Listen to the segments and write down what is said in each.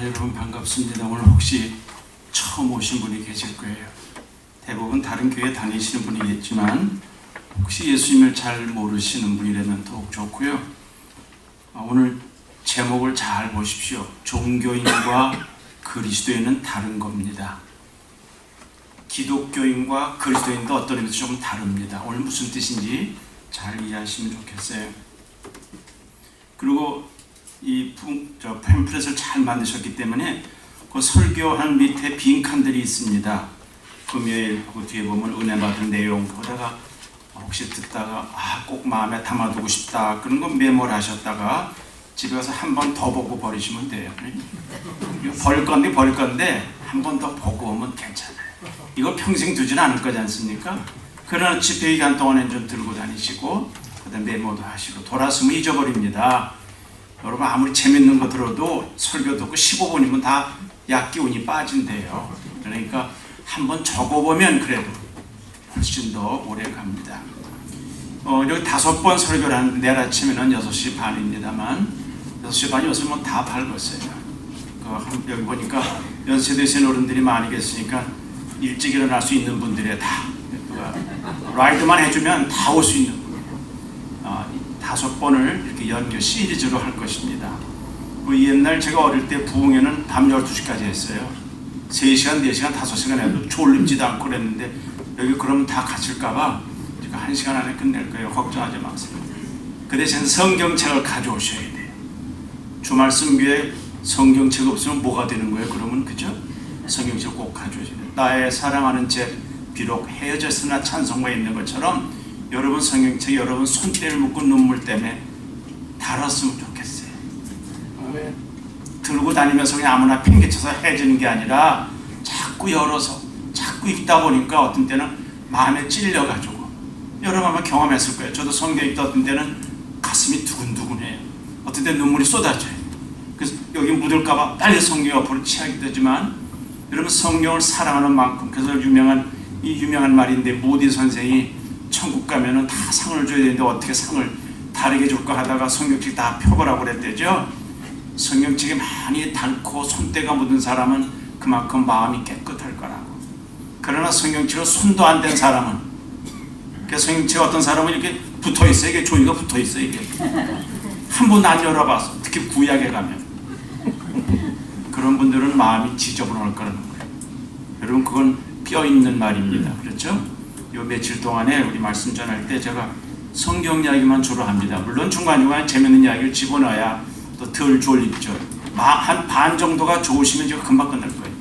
여러분 반갑습니다. 오늘 혹시 처음 오신 분이 계실 거예요. 대부분 다른 교회 다니시는 분이겠지만 혹시 예수님을 잘 모르시는 분이라면 더욱 좋고요. 오늘 제목을 잘 보십시오. 종교인과 그리스도인은 다른 겁니다. 기독교인과 그리스도인도 어떤 의미에서 조금 다릅니다. 오늘 무슨 뜻인지 잘 이해하시면 좋겠어요. 그리고 이 팸플렛을 잘 만드셨기 때문에 그 설교한 밑에 빈칸들이 있습니다. 금요일 그 뒤에 보면 은혜 받은 내용 보다가 혹시 듣다가 꼭 마음에 담아두고 싶다 그런 거 메모를 하셨다가 집에 가서 한 번 더 보고 버리시면 돼요. 버릴 건데 한 번 더 보고 오면 괜찮아요. 이거 평생 두지는 않을 거지 않습니까? 그러나 집회 기간 동안엔 좀 들고 다니시고 그다음 메모도 하시고 돌아서면 잊어버립니다. 여러분 아무리 재밌는 거 들어도 설교 듣고 15분이면 다 약기운이 빠진대요. 그러니까 한번 적어보면 그래도 훨씬 더 오래 갑니다. 여기 5번 설교를 하는데 내일 아침에는 6시 반입니다만 6시 반이 요새 뭐 다 밝았어요. 여기 보니까 연세 드신 어른들이 많이 계시니까 일찍 일어날 수 있는 분들이 다 라이드만 해주면 다 올 수 있는 분. 5번을 이렇게 연결 시리즈로 할 것입니다. 옛날 제가 어릴 때 부흥회는 밤 12시까지 했어요. 3시간, 4시간, 5시간 해도 졸립지도 않고 그랬는데 여기 그럼 다 갇힐까봐 제가 1시간 안에 끝낼 거예요. 걱정하지 마세요. 그 대신 성경책을 가져오셔야 돼요. 주말 성교에 성경책 없으면 뭐가 되는 거예요? 그러면 그죠? 성경책을 꼭 가져오셔야 돼요. 나의 사랑하는 책 비록 헤어졌으나 찬송가에 있는 것처럼 여러분 성경책 여러분 손때를 묶고 눈물 때문에 달았으면 좋겠어요. 들고 다니면서 그냥 아무나 팽개쳐서 헤어지는 게 아니라 자꾸 열어서 자꾸 읽다 보니까 어떤 때는 마음에 찔려가지고 여러분 아마 경험했을 거예요. 저도 성경 읽다 어떤 때는 가슴이 두근두근해요. 어떤 때는 눈물이 쏟아져요. 그래서 여기 묻을까봐 빨리 성경 옆으로 취하게 되지만 여러분 성경을 사랑하는 만큼 그래서 유명한 말인데 모디 선생이 천국 가면은 다 상을 줘야 되는데 어떻게 상을 다르게 줄까 하다가 성경책 다 펴보라고 그랬대죠. 성경책이 많이 닳고 손때가 묻은 사람은 그만큼 마음이 깨끗할 거라고. 그러나 성경책으로 손도 안 댄 사람은 성경책 어떤 사람은 이렇게 붙어있어요. 이게 종이가 붙어있어요. 이게 한 번도 안 열어봐서 특히 구약에 가면 그런 분들은 마음이 지저분할 거라는 거예요. 여러분 그건 뼈있는 말입니다. 그렇죠? 요 며칠 동안에 우리 말씀 전할 때 제가 성경 이야기만 주로 합니다. 물론 중간중간에 재밌는 이야기를 집어넣어야 또 덜 졸립죠. 한 반 정도가 좋으시면 제가 금방 끝날 거예요.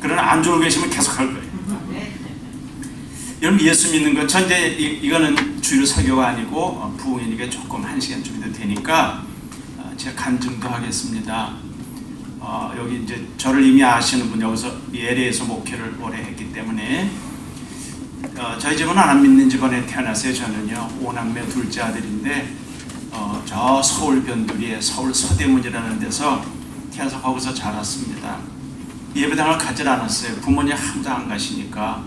그러나 안 좋은 계시면 계속 할 거예요. 여러분 예수 믿는 것, 저 이제 이거는 주일 설교가 아니고 부흥이니까 조금 1시간 정도 되니까 제가 간증도 하겠습니다. 여기 이제 저를 이미 아시는 분 여기서 LA에서 목회를 오래 했기 때문에 저희 집은 안 믿는 집안에 태어났어요. 저는요 5남매 둘째 아들인데 저 서울 변두리에 서울 서대문이라는 데서 태어나서 거기서 자랐습니다. 예배당을 가질 않았어요. 부모님 함도 안 가시니까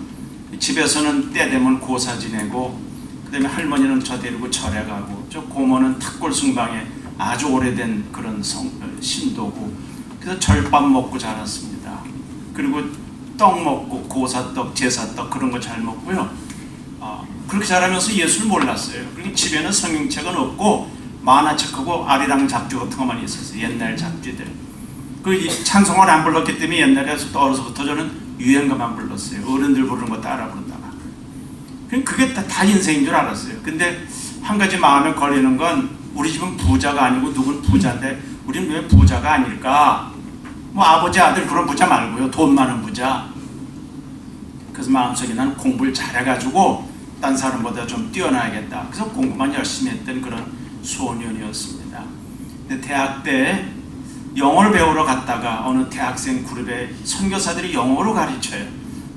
집에서는 때 되면 고사 지내고 그 다음에 할머니는 저 데리고 절에 가고 저 고모는 탁골 승방에 아주 오래된 그런 신도고 그래서 절밥 먹고 자랐습니다. 그리고 떡 먹고 고사떡, 제사떡 그런 거 잘 먹고요. 그렇게 자라면서 예수를 몰랐어요. 그리고 집에는 성경책은 없고 만화책하고 아리랑 잡지 같은 것만 있었어요. 옛날 잡지들. 그 찬송을 안 불렀기 때문에 옛날에 어려서부터 저는 유행가만 불렀어요. 어른들 부르는 거 따라 부르다가. 그게 다 인생인 줄 알았어요. 근데 한 가지 마음에 걸리는 건 우리 집은 부자가 아니고 누군 부자인데 우리는 왜 부자가 아닐까? 뭐 아버지 아들 그런 부자 말고요. 돈 많은 부자. 그래서 마음속에 나는 공부를 잘해가지고 딴 사람보다 좀 뛰어나야겠다. 그래서 공부만 열심히 했던 그런 소년이었습니다. 근데 대학 때 영어를 배우러 갔다가 어느 대학생 그룹에 선교사들이 영어로 가르쳐요.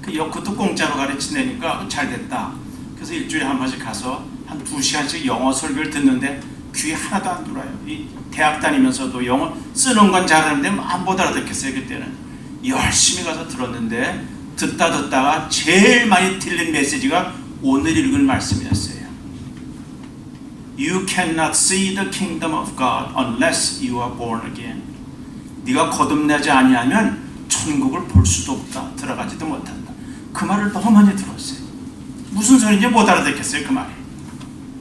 그것도 공짜로 가르치니까 잘 됐다. 그래서 일주일에 한 번씩 가서 한 2시간씩 영어 설교를 듣는데 귀에 하나도 안 들어요. 이 대학 다니면서도 영어 쓰는 건 잘하는데 못 알아듣겠어요. 그때는 열심히 가서 들었는데 듣다가 제일 많이 들린 메시지가 오늘 읽은 말씀이었어요. You cannot see the kingdom of God unless you are born again. 네가 거듭나지 아니하면 천국을 볼 수도 없다. 들어가지도 못한다. 그 말을 너무 많이 들었어요. 무슨 소리인지 못 알아듣겠어요. 그 말이.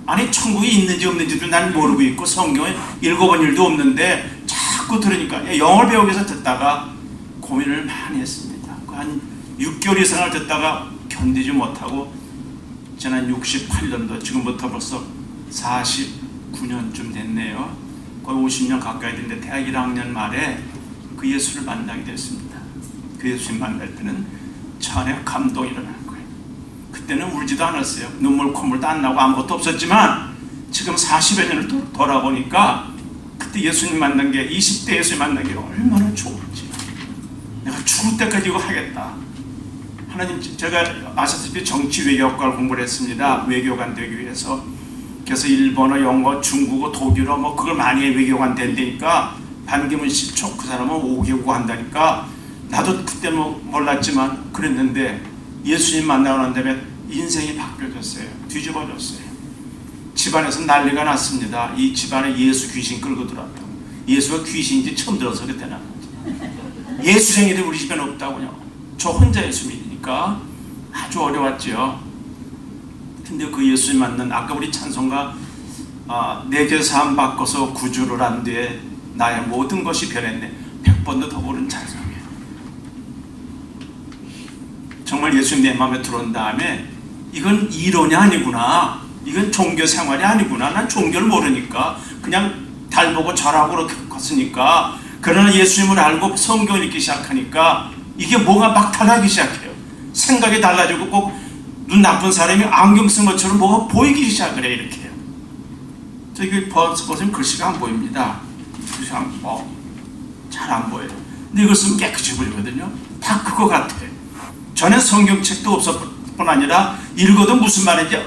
아니 천국이 있는지 없는지도 난 모르고 있고 성경에 읽어본 일도 없는데 자꾸 들으니까 영어를 배우기 위해서 듣다가 고민을 많이 했습니다. 한 6개월 이상을 듣다가 견디지 못하고 지난 68년도 지금부터 벌써 49년쯤 됐네요. 거의 50년 가까이 됐는데 대학 1학년 말에 그 예수를 만나게 됐습니다. 그 예수님 만날 때는 전혀 감동이 일어나는 거예요. 그때는 울지도 않았어요. 눈물 콧물도 안 나고 아무것도 없었지만 지금 40여 년을 돌아보니까 그때 예수님 만난 게 20대 예수님 만난 게 얼마나 좋은지 내가 죽을 때까지 이거 하겠다. 하나님 제가 아시다시피 정치 외교학과를 공부를 했습니다. 외교관 되기 위해서. 그래서 일본어, 영어, 중국어, 독일어 뭐 그걸 많이 외교관 된다니까 반기문 시초 그 사람은 5개국 한다니까 나도 그때 뭐 몰랐지만 그랬는데 예수님 만나고 난 다음에 인생이 바뀌어졌어요. 뒤집어졌어요. 집안에서 난리가 났습니다. 이 집안에 예수 귀신 끌고 들어왔다고. 예수가 귀신인지 처음 들어서 그때는. 예수쟁이들 우리 집에는 없다고요. 저 혼자 예수 믿으니까 아주 어려웠죠. 근데 그 예수님 만난, 아까 우리 찬송가 내게 삶 바꿔서 구주를 한 뒤에 나의 모든 것이 변했네. 100번도 더 부른 찬송이에요. 정말 예수님 내 마음에 들어온 다음에 이건 이론이 아니구나, 이건 종교 생활이 아니구나. 난 종교를 모르니까 그냥 달 보고 절하고 그렇게 컸으니까. 그러나 예수님을 알고 성경을 읽기 시작하니까 이게 뭐가 막 달라지기 시작해요. 생각이 달라지고 꼭 눈 나쁜 사람이 안경 쓴 것처럼 뭐가 보이기 시작을 해. 이렇게요. 저기 보시면 글씨가 안 보입니다. 글씨가 잘 안 보여요. 근데 이걸 쓰면 깨끗이 보이거든요. 다 그거 같아요. 전에 성경책도 없었을 뿐 아니라 읽어도 무슨 말인지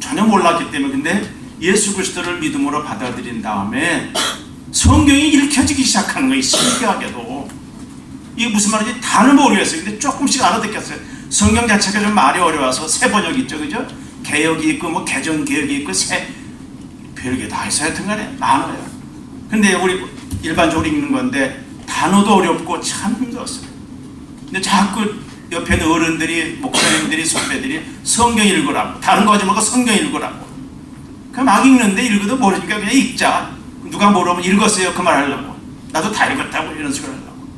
전혀 몰랐기 때문에. 근데 예수 그리스도를 믿음으로 받아들인 다음에 성경이 읽혀지기 시작하는 거예요. 신기하게도. 이게 무슨 말인지 다는 모르겠어요. 근데 조금씩 알아듣겠어요. 성경 자체가 좀 말이 어려워서 새 번역 있죠, 그죠? 개역이 있고 뭐 개정 개역이 있고 별게 다 있어요. 하여튼간에 많아요. 근데 우리 일반적으로 읽는 건데 단어도 어렵고 참 힘들었어요. 근데 자꾸 옆에 있는 어른들이, 목사님들이, 선배들이 성경 읽으라고, 다른 거 하지 말고 성경 읽으라고. 그냥 막 읽는데 읽어도 모르니까 그냥 읽자. 누가 물어보면 읽었어요 그 말 하려고. 나도 다 읽었다고 이런 식으로 하려고.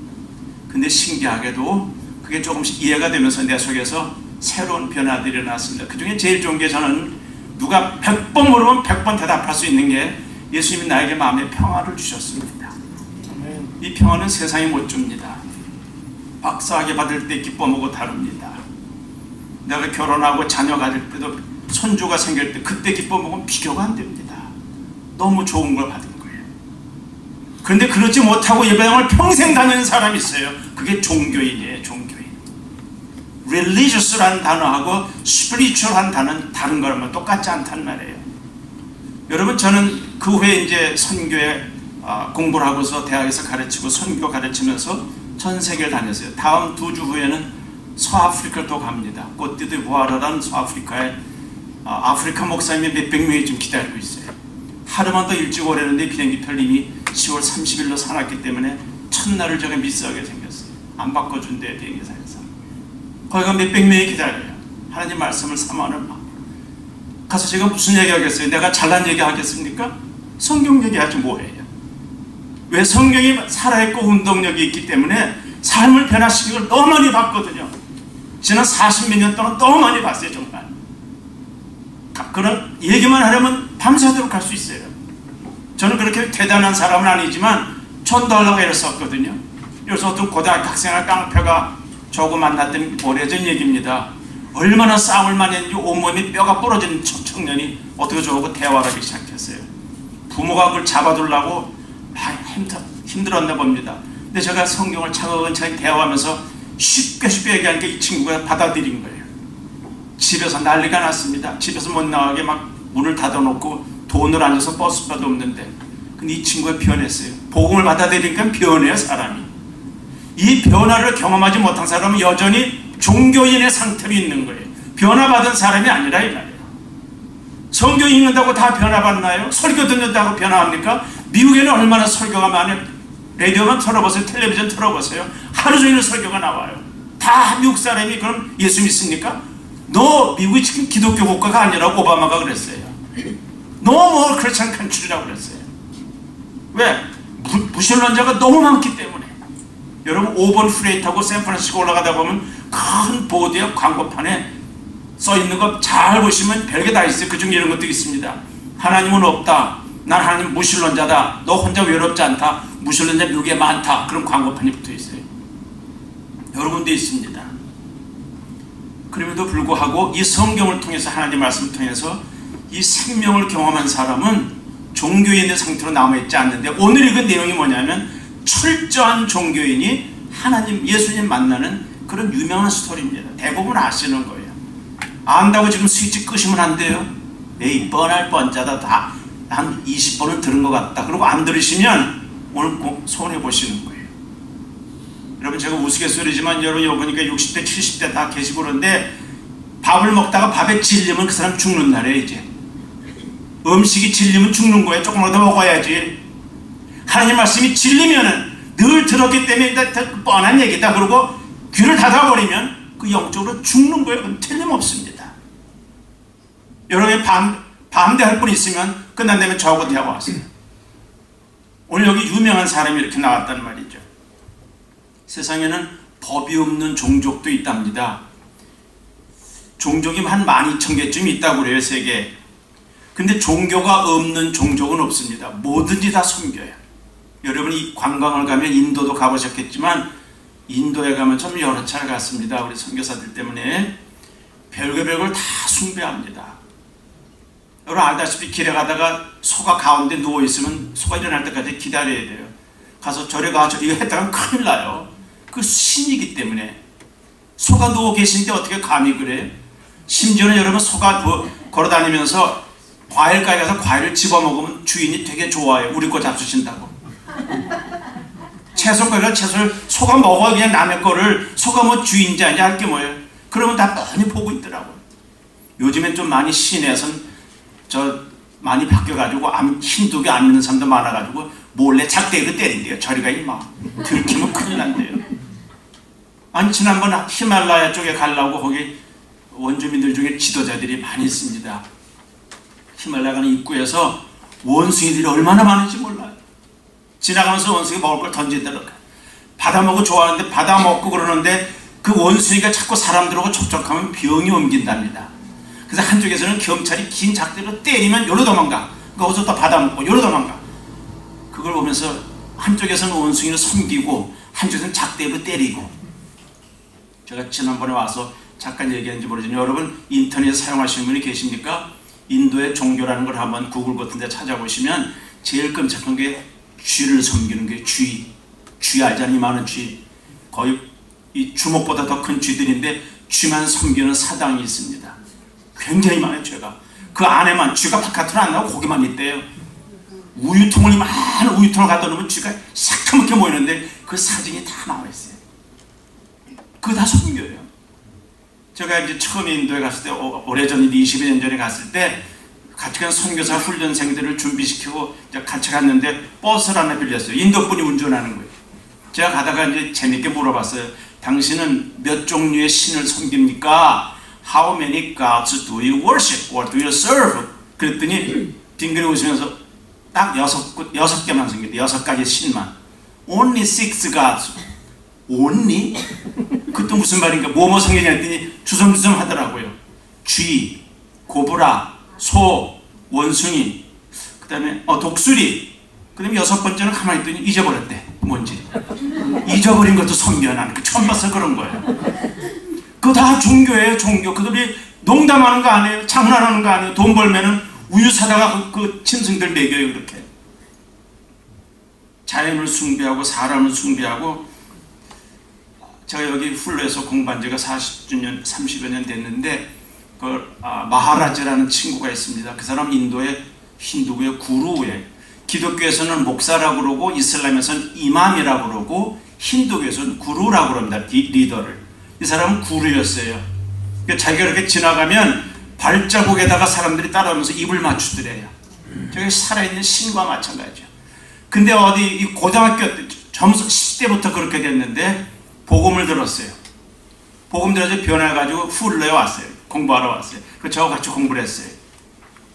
근데 신기하게도 그게 조금씩 이해가 되면서 내 속에서 새로운 변화들이 일어났습니다. 그 중에 제일 좋은 게, 저는 누가 100번 물으면 100번 대답할 수 있는 게 예수님이 나에게 마음의 평화를 주셨습니다. 이 평화는 세상이 못 줍니다. 박사학위 받을 때 기뻐하고 다릅니다. 내가 결혼하고 자녀 가질 때도, 손주가 생길 때 그때 기뻐하고 비교가 안 됩니다. 너무 좋은 걸 받은 거예요. 그런데 그렇지 못하고 예배당을 평생 다니는 사람이 있어요. 그게 종교인이에요. 종교인. religious라는 단어하고 spiritual한 단어는 다른 거라면 똑같지 않단 말이에요. 여러분, 저는 그 후에 이제 선교에 공부를 하고서 대학에서 가르치고 선교 가르치면서 전 세계를 다녔어요. 다음 2주 후에는 서아프리카를 또 갑니다. 코트디부아르라는 서아프리카에 아프리카 목사님이 몇백 명이 지금 기다리고 있어요. 하루만 더 일찍 오려는데 비행기 편림이 10월 30일로 사놨기 때문에 첫날을 제가 미스하게 생겼어요. 안 바꿔준대, 비행기사에서. 거기가 몇백 명이 기다려요. 하나님 말씀을 삼아는 막. 가서 제가 무슨 얘기 하겠어요? 내가 잘난 얘기 하겠습니까? 성경 얘기하지 뭐해요. 왜? 성경이 살아있고 운동력이 있기 때문에 삶을 변화시키는 걸 너무 많이 봤거든요. 지난 40몇 년 동안 너무 많이 봤어요. 정말. 그런 얘기만 하려면 밤새도록 할 수 있어요. 저는 그렇게 대단한 사람은 아니지만 전도하려고 애를 썼거든요. 그래서 어떤 고등학교 학생을 깡패가 저하고 만났던 오래전 얘기입니다. 얼마나 싸움을 많이 했는지 온몸이 뼈가 부러진 청년이 어떻게 저하고 대화를 하기 시작했어요. 부모가 그걸 잡아두려고 힘들었나 봅니다. 근데 제가 성경을 차근차근 대화하면서 쉽게 얘기하니까 이 친구가 받아들인 거예요. 집에서 난리가 났습니다. 집에서 못 나가게 막 문을 닫아놓고 돈을 안 줘서 버스표도 없는데, 근데 이 친구가 변했어요. 복음을 받아들이니까 변해요, 사람이. 이 변화를 경험하지 못한 사람은 여전히 종교인의 상태로 있는 거예요. 변화받은 사람이 아니라 이 말이에요. 성경 읽는다고 다 변화받나요? 설교 듣는다고 변화합니까? 미국에는 얼마나 설교가 많아요. 라디오만 틀어보세요. 텔레비전 틀어보세요. 하루 종일 설교가 나와요. 다 미국 사람이 그럼 예수 믿습니까? 너 미국이 지금 기독교 국가가 아니라고 오바마가 그랬어요. No more Christian country라고 그랬어요. 왜? 무신론자가 너무 많기 때문에. 여러분, 5번 프레이 타고 샌프란시스코 올라가다 보면 큰 보드에 광고판에 써있는 거 잘 보시면 별게 다 있어요. 그중에 이런 것도 있습니다. 하나님은 없다. 난 하나님 무신론자다. 너 혼자 외롭지 않다. 무신론자 미국에 많다. 그런 광고판이 붙어 있어요. 여러 군데 있습니다. 그럼에도 불구하고 이 성경을 통해서, 하나님 말씀을 통해서 이 생명을 경험한 사람은 종교인의 상태로 남아있지 않는데, 오늘 읽은 내용이 뭐냐면 철저한 종교인이 하나님, 예수님 만나는 그런 유명한 스토리입니다. 대부분 아시는 거예요. 안다고 지금 스위치 끄시면 안 돼요. 에이, 뻔할 뻔자다. 다 한 20번은 들은 것 같다. 그리고 안 들으시면 오늘 꼭 손해보시는 거예요. 여러분, 제가 우스갯소리지만 여러분 보니까 60대 70대 다 계시고 그런데 밥을 먹다가 밥에 질리면 그 사람 죽는 날이에요. 이제 음식이 질리면 죽는 거예요. 조금만 더 먹어야지. 하나님 말씀이 질리면은 늘 들었기 때문에 뻔한 얘기다 그러고 귀를 닫아버리면 그 영적으로 죽는 거예요. 그건 틀림없습니다. 여러분이 반대할 분 있으면 끝난다면 저하고 대화가 왔어요. 오늘 여기 유명한 사람이 이렇게 나왔단 말이죠. 세상에는 법이 없는 종족도 있답니다. 종족이 한 12,000개쯤 있다고 그래요. 세계에. 근데 종교가 없는 종족은 없습니다. 뭐든지 다 섬겨요. 여러분이 관광을 가면 인도도 가보셨겠지만 인도에 가면 좀 여러 차례 갔습니다. 우리 선교사들 때문에 별걸 다 숭배합니다. 여러분 알다시피 길에 가다가 소가 가운데 누워있으면 소가 일어날 때까지 기다려야 돼요. 가서 절에 가서 이거 했다가 큰일 나요. 그 신이기 때문에. 소가 누워 계신데 어떻게 감히 그래요? 심지어는 여러분 소가 걸어다니면서 과일가게 가서 과일을 집어먹으면 주인이 되게 좋아해요. 우리 거 잡수신다고. 채소가게 가서 채소를 소가 먹어야 그냥 남의 거를 소가 뭐 주인지 아닌지 할 게 뭐예요. 그러면 다 뻔히 보고 있더라고요. 요즘엔 좀 많이 시내에선 많이 바뀌어가지고 힌두교 안 믿는 사람도 많아가지고 몰래 작대기로 때린대요. 저리가 임마. 들키면 큰일 난대요. 아니 지난번 히말라야 쪽에 가려고 거기 원주민들 중에 지도자들이 많이 있습니다. 히말라야 가는 입구에서 원숭이들이 얼마나 많은지 몰라요. 지나가면서 원숭이 먹을 걸 던지더라고요. 받아먹고 좋아하는데 받아먹고 그러는데 그 원숭이가 자꾸 사람들하고 접촉하면 병이 옮긴답니다. 그래서 한쪽에서는 경찰이 긴 작대로 때리면 요로 도망가. 거기서 또 받아먹고 요로 도망가. 그걸 보면서 한쪽에서는 원숭이를 섬기고 한쪽에서는 작대로 때리고. 제가 지난번에 와서 잠깐 얘기했는지 모르지만 여러분 인터넷 사용하시는 분이 계십니까? 인도의 종교라는 걸 한번 구글 같은 데 찾아보시면 제일 끔찍한 게 쥐를 섬기는 게 쥐 알잖아요. 이만한 쥐. 거의 이 주먹보다 더 큰 쥐들인데 쥐만 섬기는 사당이 있습니다. 굉장히 많아요. 죄가. 그 안에만 쥐가 바깥으로 안 나오고 거기만 있대요. 우유통을 많은 우유통을 갖다 놓으면 쥐가 새카맣게 모이는데 그 사진이 다 나와 있어요. 그거 다 섬겨요. 제가 이제 처음에 인도에 갔을 때 오래전 20여 년 전에 갔을 때 같이 간 선교사 훈련생들을 준비시키고 같이 갔는데 버스를 하나 빌렸어요. 인도분이 운전하는 거예요. 제가 가다가 이제 재밌게 물어봤어요. 당신은 몇 종류의 신을 섬깁니까? How many gods do you worship or do you serve? 그랬더니 빙그레 웃으면서 딱 6개만 섬겼대. 6가지 신만. Only 6 gods. Only? 그것도 무슨 말인가? 뭐뭐 섬기냐 했더니 주섬주섬 하더라고요. 쥐, 고브라, 소, 원숭이, 그 다음에 독수리, 그 다음에 6번째는 가만히 있더니 잊어버렸대. 뭔지. 잊어버린 것도 섬겨. 나는 처음 봐서 그런 거예요. 그거 다 종교예요. 종교. 그들이 농담하는 거 아니에요. 장난하는 거 아니에요. 돈 벌면은 우유 사다가 그 짐승들 먹여요. 그렇게. 자연을 숭배하고 사람을 숭배하고. 제가 여기 훌루에서 공부한 지가 30여 년 됐는데 마하라지라는 친구가 있습니다. 그 사람 인도의 힌두교의 구루예요. 기독교에서는 목사라고 그러고 이슬람에서는 이맘이라고 그러고 힌두교에서는 구루라고 그럽니다. 리더를. 이 사람은 구루였어요. 그러니까 자기가 이렇게 지나가면 발자국에다가 사람들이 따라오면서 입을 맞추더래요. 저게 살아있는 신과 마찬가지죠. 근데 어디 고등학교 때 점수 10대부터 그렇게 됐는데 복음을 들었어요. 복음 들어서 변해가지고 훌루에 왔어요. 공부하러 왔어요. 그 저와 같이 공부를 했어요.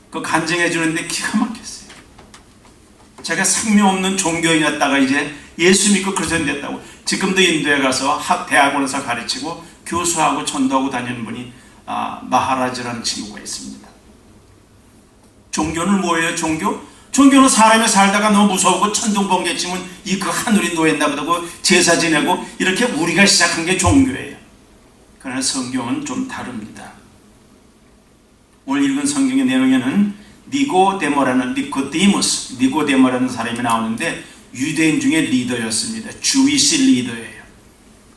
그 간증해 주는데 기가 막혔어요. 제가 생명 없는 종교인이었다가 이제 예수 믿고 그리스도인 됐다고. 지금도 인도에 가서 대학원에서 가르치고 교수하고 전도하고 다니는 분이 마하라지라는 친구가 있습니다. 종교는 뭐예요? 종교는 사람이 살다가 너무 무서우고 천둥번개 치면 이 그 하늘이 놓였나 보다고 제사 지내고 이렇게 우리가 시작한 게 종교예요. 그러나 성경은 좀 다릅니다. 오늘 읽은 성경의 내용에는 니고데모라는 사람이 나오는데 유대인 중에 리더였습니다. 주이시 리더예요.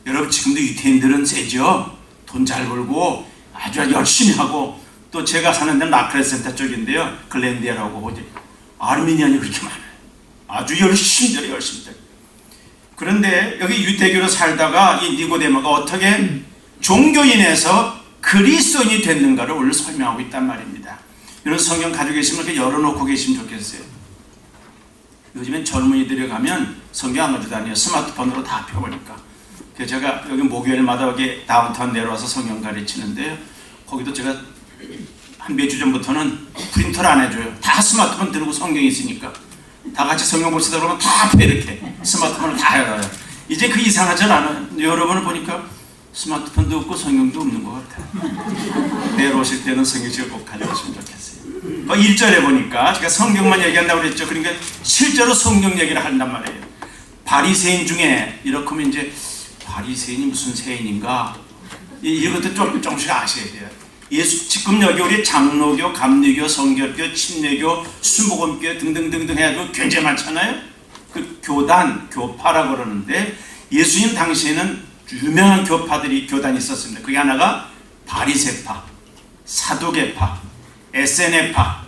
여러분 지금도 유대인들은 세죠. 돈 잘 벌고 아주 열심히 하고 또 제가 사는 데는 마크레센터 쪽인데요. 글렌디아라고 아르메니안이 그렇게 많아요. 아주 열심히 열심히. 그런데 여기 유대교로 살다가 이 니고데모가 어떻게 종교인에서 그리스도인이 됐는가를 오늘 설명하고 있단 말입니다. 이런 성경 가지고 계시면 이렇게 열어놓고 계시면 좋겠어요. 요즘엔 젊은이들이 가면 성경 안 가지고 다녀요. 스마트폰으로 다 펴보니까. 그래서 제가 여기 목요일마다 여기 다운타운 내려와서 성경 가르치는데요. 거기도 제가 한 몇 주 전부터는 프린터를 안 해줘요. 다 스마트폰 들고 성경이 있으니까. 다 같이 성경 보시다 보면 다 앞에 이렇게 스마트폰을 다 열어요. 이제 그 이상하진 않아요. 여러분을 보니까 스마트폰도 없고 성경도 없는 것 같아요. 내려오실 때는 성경책을 꼭 가져가시면 좋겠어요. 1절에 보니까 제가 성경만 얘기한다고 그랬죠. 그러니까 실제로 성경 얘기를 한단 말이에요. 바리새인 중에 이렇게 하면 이제 바리새인이 무슨 세인인가 이것도 조금씩 아셔야 돼요. 예수 지금 여기 우리 장로교, 감리교, 성결교, 침례교, 순복음교 등등등등 해가지고 굉장히 많잖아요. 그 교단, 교파라고 그러는데 예수님 당시에는 유명한 교단이 있었습니다. 그게 하나가 바리새파, 사두개파, SNF파,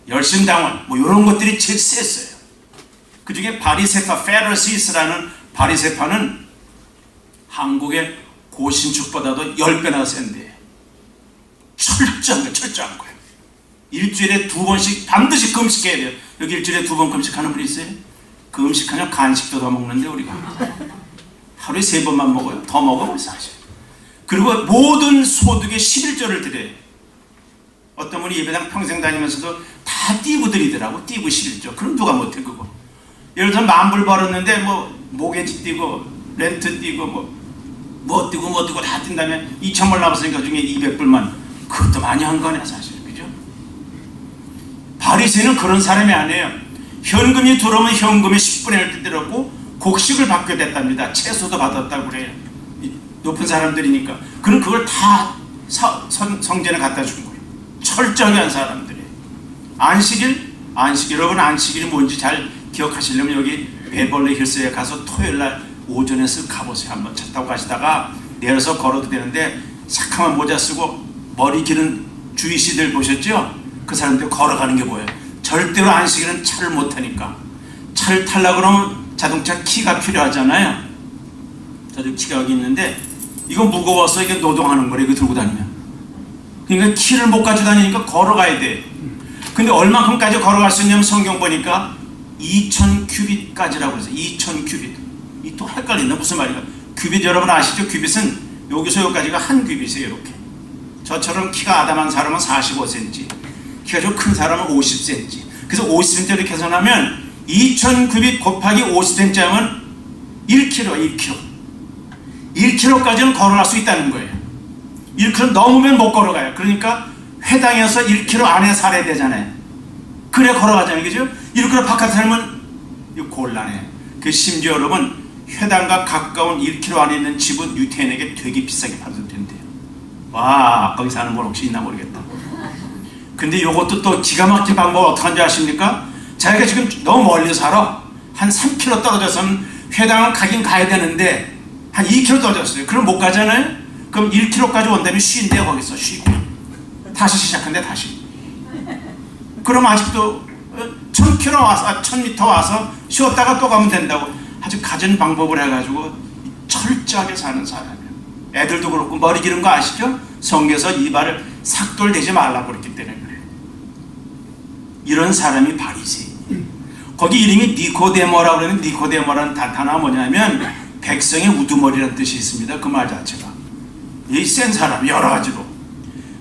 열심당원 뭐 이런 것들이 제일 셌어요. 그 중에 바리새파, 페르시스라는 바리새파는 한국의 고신축보다도 10배나 센데 철저한 거예요. 일주일에 2번씩 반드시 금식해야 돼요. 여기 일주일에 2번 금식하는 분 있어요? 그 음식하면 간식도 더 먹는데 우리가 하루에 3번만 먹어요. 더 먹으면 사실. 그리고 모든 소득의 11조를 드려요. 어떤 분이 예배당 평생 다니면서도 다 띄고 드리더라고. 띄고 11조. 그럼 누가 못해 그거. 예를 들어 만불 벌었는데 뭐 모개지 띄고 렌트 띄고 뭐 띄고 다 뛴다면 2,000불 남았으니까 그 중에 200불만. 그것도 많이 한 거네 사실. 그죠? 바리새인은 그런 사람이 아니에요. 현금이 들어오면 현금의 10분의 1을 뜯었고 곡식을 받게 됐답니다. 채소도 받았다고 그래요. 높은 사람들이니까. 그럼 그걸 다 성전에 갖다 준 거예요. 철저하게 한 사람들이에요. 안식일 여러분 안식일이 뭔지 잘 기억하시려면 여기 베벌리 힐스에 가서 토요일날 오전에 쓱 가보세요. 한번 차 타고 가시다가 내려서 걸어도 되는데 새카만 모자 쓰고 머리 기른 주이씨들 보셨죠? 그 사람들 걸어가는 게 뭐예요? 절대로 안식일은 차를 못 타니까. 차를 타려고 그러면 자동차 키가 필요하잖아요. 저도 키가 여기 있는데 이거 무거워서 이게 노동하는 거래. 이거 들고 다니면. 그러니까 키를 못 가지고 다니니까 걸어가야 돼. 근데 얼만큼까지 걸어갈 수 있냐면 성경 보니까 2000 큐빗까지라고 해서 2000 큐빗. 이 또 헷갈린다. 무슨 말이야? 큐빗 여러분 아시죠? 큐빗은 여기서 여기까지가 한 큐빗이에요. 이렇게. 저처럼 키가 아담한 사람은 45cm, 키가 좀 큰 사람은 50cm. 그래서 50cm 이렇게 계산하면 2000 큐빗 곱하기 50cm 하면 1kg, 1kg까지는 걸어갈 수 있다는 거예요. 1kg 넘으면 못 걸어가요. 그러니까 회당에서 1kg 안에 살아야 되잖아요. 그래 걸어가잖아요. 그죠? 1kg 바깥에 살면 이거 곤란해요. 그 심지어 여러분 회당과 가까운 1km 안에 있는 집은 유태인에게 되게 비싸게 팔아도 된대요. 와, 거기 사는 분 혹시 있나 모르겠다. 근데 이것도 또 기가 막힌 방법 어떻게 하는지 아십니까? 자기가 지금 너무 멀리 살아. 한 3km 떨어져서는 회당은 가긴 가야 되는데 한 2km 떨어졌어요. 그럼 못 가잖아요? 그럼 1km까지 온다면 쉰대요. 거기서 쉬고 다시 시작한대. 다시. 그럼 아직도 1000km 와서 1000m 와서 쉬었다가 또 가면 된다고 아주 갖은 방법을 해가지고 철저하게 사는 사람이에요. 애들도 그렇고 머리 기른 거 아시죠? 성경에서 이발을 삭돌대지 말라고 그랬기 때문에 그래요. 이런 사람이 바리새인. 거기 이름이 니코데모라고 그러는데 니코데모라는 단어가 뭐냐면 백성의 우두머리라는 뜻이 있습니다. 그 말 자체가. 이 센 사람 여러 가지로.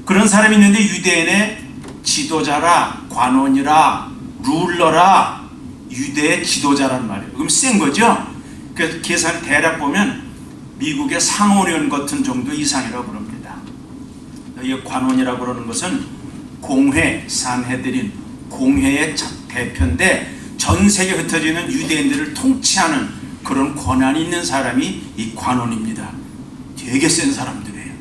그런 사람이 있는데 유대인의 지도자라 관원이라 룰러라 유대의 지도자란 말이에요. 그럼 센 거죠? 그래서 계산 대략 보면 미국의 상원의원 같은 정도 이상이라고 그럽니다. 이 관원이라고 그러는 것은 공회, 산헤드린, 공회의 대표인데 전 세계에 흩어져 있는 유대인들을 통치하는 그런 권한이 있는 사람이 이 관원입니다. 되게 센 사람들이에요.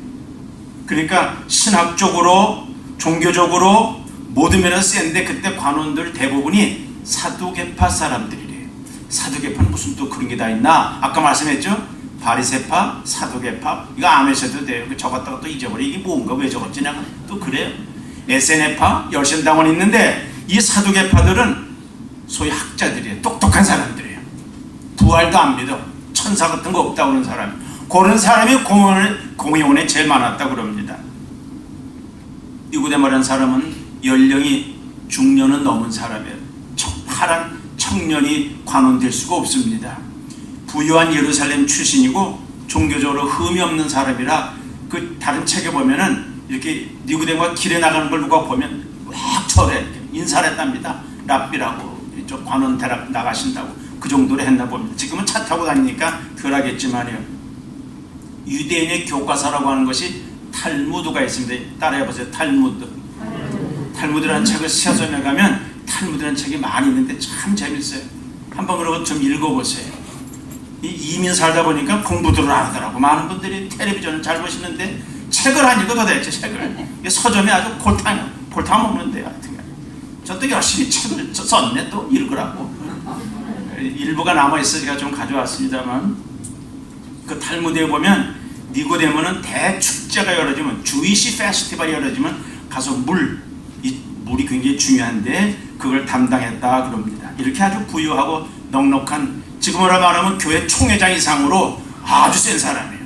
그러니까 신학적으로 종교적으로 모든 면에서 센데 그때 관원들 대부분이 사두개파 사람들이래요. 사두개파는 무슨 또 그런 게 다 있나? 아까 말씀했죠? 바리새파, 사두개파 이거 안 하셔도 돼요. 적었다가 또 잊어버려. 이게 뭔가 왜 적었지? 내가 또 그래요. SNF파, 열심당원 있는데 이 사두개파들은 소위 학자들이에요. 똑똑한 사람들이에요. 부활도 안 믿어. 천사 같은 거 없다고 그러는 사람. 그런 사람이 공회원에 제일 많았다고 그럽니다. 니고데모라는 사람은 연령이 중년은 넘은 사람이에요. 파란 청년이 관원될 수가 없습니다. 부유한 예루살렘 출신이고 종교적으로 흠이 없는 사람이라 그 다른 책에 보면은 이렇게 니고데모가 길에 나가는 걸 누가 보면 막 쳐대 인사를 했답니다. 랍비라고 이쪽 관원 대학 나가신다고 그 정도로 했나 봅니다. 지금은 차 타고 다니니까 덜 하겠지만요. 유대인의 교과서라고 하는 것이 탈무드가 있습니다. 따라해보세요. 탈무드. 탈무드라는 책을 시사점에 가면 탈무드라는 책이 많이 있는데 참 재밌어요. 한번 그러고 좀 읽어보세요. 이민 살다 보니까 공부들을 하더라고. 많은 분들이 텔레비전을 잘 보시는데 책을 안 읽어 도대체 책을. 서점에 아주 골탕 먹는데요. 저도 열심히 책을 썼네 또 읽으라고. 일부가 남아있어 제가 좀 가져왔습니다만 그 탈무드에 보면 니고데모는 대축제가 열어지면 주이시 페스티벌이 열어지면 가서 물이 굉장히 중요한데 그걸 담당했다 그럽니다. 이렇게 아주 부유하고 넉넉한 지금으로 말하면 교회 총회장 이상으로 아주 센 사람이에요.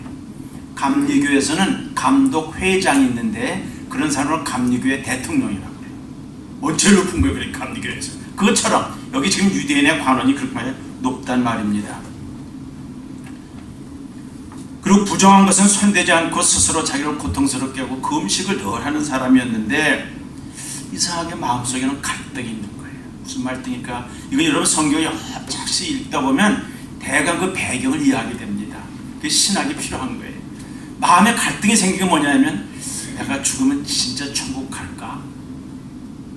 감리교에서는 감독회장이 있는데 그런 사람을 감리교회 대통령이라고 그래요. 제일 높은 거예요. 그래 감리교에서. 그것처럼 여기 지금 유대인의 관원이 그렇게 말이에요. 높단 말입니다. 그리고 부정한 것은 손대지 않고 스스로 자기를 고통스럽게 하고 그 음식을 늘 하는 사람이었는데 이상하게 마음속에는 갈등이 있는 거예요. 무슨 말등일까? 이거 여러분 성경을 잠시 읽다 보면 대강 그 배경을 이해하게 됩니다. 그게 신학이 필요한 거예요. 마음에 갈등이 생기게 뭐냐면 내가 죽으면 진짜 천국 갈까?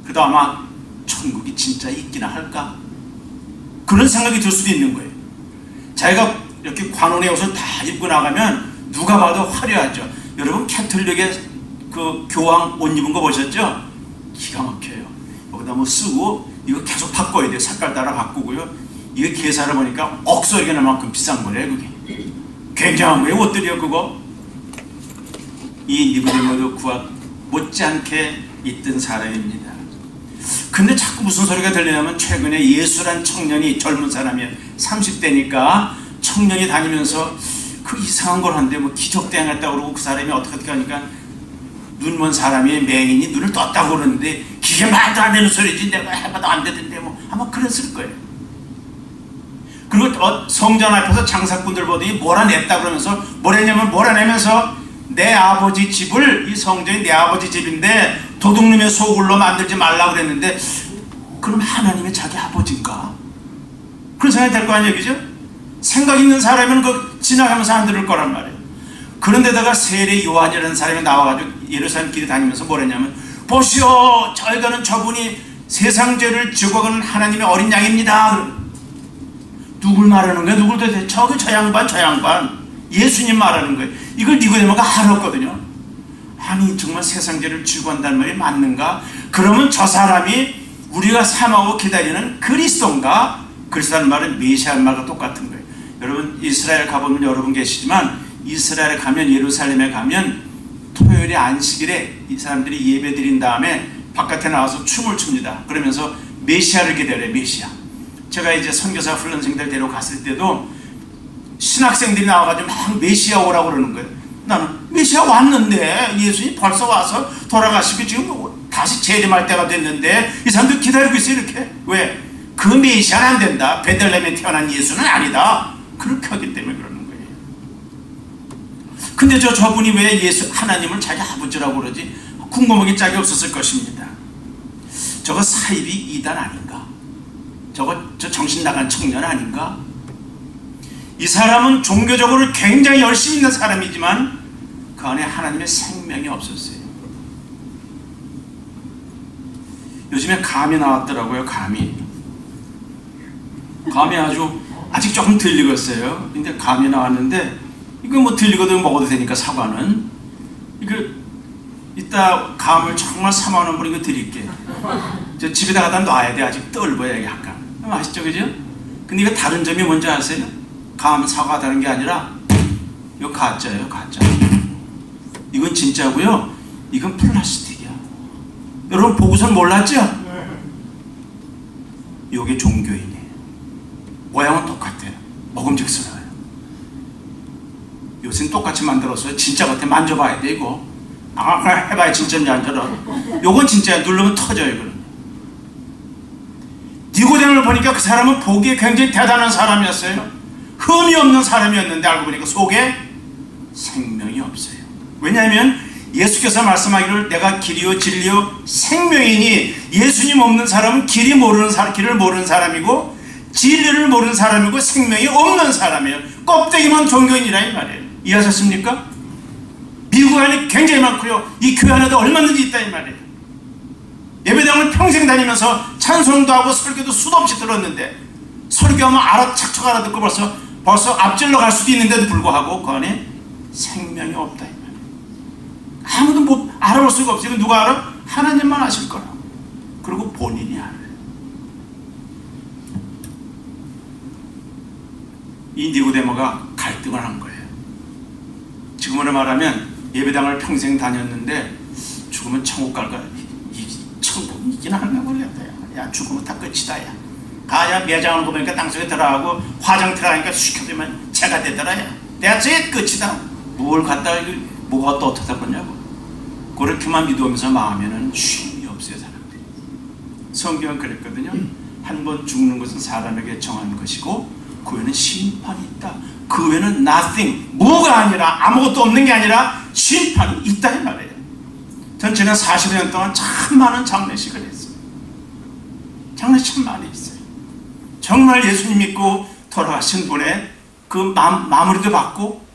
그래도 아마 천국이 진짜 있기나 할까? 그런 생각이 들 수도 있는 거예요. 자기가 이렇게 관원의 옷을 다 입고 나가면 누가 봐도 화려하죠. 여러분 캐톨릭의 그 교황 옷 입은 거 보셨죠? 기가 막혀요. 여기다 뭐 쓰고 이거 계속 바꿔야 돼요. 색깔 따라 바꾸고요. 이거 계산을 보니까 억소리가 날 만큼 비싼 거래요. 그게 굉장한 거예요. 옷들이요 그거. 이 니고데모도 그와 못지않게 있던 사람입니다. 근데 자꾸 무슨 소리가 들리냐면 최근에 예수란 청년이 젊은 사람이에요. 30대니까 청년이 다니면서 그 이상한 걸 하는데 뭐 기적대행했다고 그러고 그 사람이 어떻게 하니까 눈 먼 사람이 맹인이 눈을 떴다고 그러는데 그게 말도 안 되는 소리지 내가 해봐도 안 되던데 뭐 아마 그랬을 거예요. 그리고 성전 앞에서 장사꾼들 보더니 몰아냈다 그러면서 몰아내면서 내 아버지 집을 이 성전이 내 아버지 집인데 도둑놈의 소굴로 만들지 말라고 그랬는데 그럼 하나님이 자기 아버지인가? 그런 생각이 될 거 아니에요. 그죠? 생각 있는 사람은 그 지나가면서 안 들을 거란 말이에요. 그런데다가 세례 요한이라는 사람이 나와가지고 예루살렘 길에 다니면서 뭐랬냐면 보시오 저희가는 저분이 세상 죄를 지고가는 하나님의 어린 양입니다. 누굴 말하는 거야? 누굴 도대체? 저 양반 예수님 말하는 거예요. 이걸 니고데모가 알았거든요. 아니 정말 세상 죄를 지고 한다는 말이 맞는가? 그러면 저 사람이 우리가 사모하고 기다리는 그리스도인가? 그리스도라는 말은 메시아 말과 똑같은 거예요. 여러분 이스라엘 가보면 여러분 계시지만 이스라엘에 가면 예루살렘에 가면 토요일에 안식일에 이 사람들이 예배 드린 다음에 바깥에 나와서 춤을 춥니다. 그러면서 메시아를 기다려요. 메시아. 제가 이제 선교사 훈련생들 데려갔을 때도 신학생들이 나와가지고 막 메시아 오라고 그러는 거예요. 나는 메시아 왔는데 예수님 벌써 와서 돌아가시고 지금 다시 재림할 때가 됐는데 이 사람들 기다리고 있어요. 이렇게. 왜? 그 메시아는 안 된다. 베들레헴에 태어난 예수는 아니다. 그렇게 하기 때문에 그러는 거예요. 근데 저분이 왜 예수 하나님을 자기 아버지라고 그러지? 궁금하기 짝이 없었을 것입니다. 저거 사이비 이단 아닌가? 저 정신 나간 청년 아닌가? 이 사람은 종교적으로 굉장히 열심히 있는 사람이지만 그 안에 하나님의 생명이 없었어요. 요즘에 감이 나왔더라고요. 감이 아직 조금 덜 익었어요. 근데 감이 나왔는데 이거 뭐 덜 익어도 먹어도 되니까 사과는 이거 이따 감을 정말 3만원 분이 이거 드릴게. 저 집에다 갖다 놔야 돼. 아직 떫어야 약간. 맛있죠 그죠? 근데 이거 다른 점이 뭔지 아세요? 감, 사과 다른 게 아니라 이거 가짜예요. 가짜. 이건 진짜고요. 이건 플라스틱이야. 여러분 보고선 몰랐죠? 이게 종교인이에요. 모양은 똑같아요. 먹음직스러워요. 요새는 똑같이 만들었어요. 진짜 같아. 만져봐야 돼 이거. 해봐야 진짜인지 안 저러. 요건 진짜야. 누르면 터져요. 이거는. 니고데모를 보니까 그 사람은 보기에 굉장히 대단한 사람이었어요. 흠이 없는 사람이었는데 알고 보니까 속에 생명이 없어요. 왜냐하면 예수께서 말씀하기를 내가 길이요 진리요 생명이니, 예수님 없는 사람은 길을 모르는 사람이고 진리를 모르는 사람이고 생명이 없는 사람이에요. 껍데기만 종교인이라 이 말이에요. 이해하셨습니까? 미국 안에 굉장히 많고요. 이 교회 안에도 얼마든지 있다 이 말이에요. 예배당을 평생 다니면서 찬송도 하고 설교도 수도 없이 들었는데, 설교하면 착착 알아듣고 벌써 앞질러 갈 수도 있는데도 불구하고 그 안에 생명이 없다 이 말이에요. 아무도 뭐 알아볼 수가 없어요. 누가 알아? 하나님만 아실 거라. 그리고 본인이 알아요. 이 니고데모가 갈등을 한 거예요. 지금으로 말하면 예배당을 평생 다녔는데 죽으면 천국 갈까? 천국이긴 한가 모르겠다. 야, 죽으면 다 끝이다. 야, 가야 매장을 보니까 땅속에 들어가고 화장 들어가니까 시켜주면 죄가 되더라. 야, 내가 제일 끝이다. 뭘 갖다 뭐가 또 어떻게 할 거냐고. 그렇게만 믿으면서 마음에는 쉼이 없어요. 사람들이. 성경은 그랬거든요. 한 번 죽는 것은 사람에게 정한 것이고 그 외에는 심판이 있다. 그 외에는 nothing, 뭐가 아니라, 아무것도 없는 게 아니라 심판이 있다 이 말이에요. 전 지난 40년 동안 참 많은 장례식을 했어요. 장례식 참 많이 있어요. 정말 예수님 믿고 돌아가신 분의 그 마무리도 받고,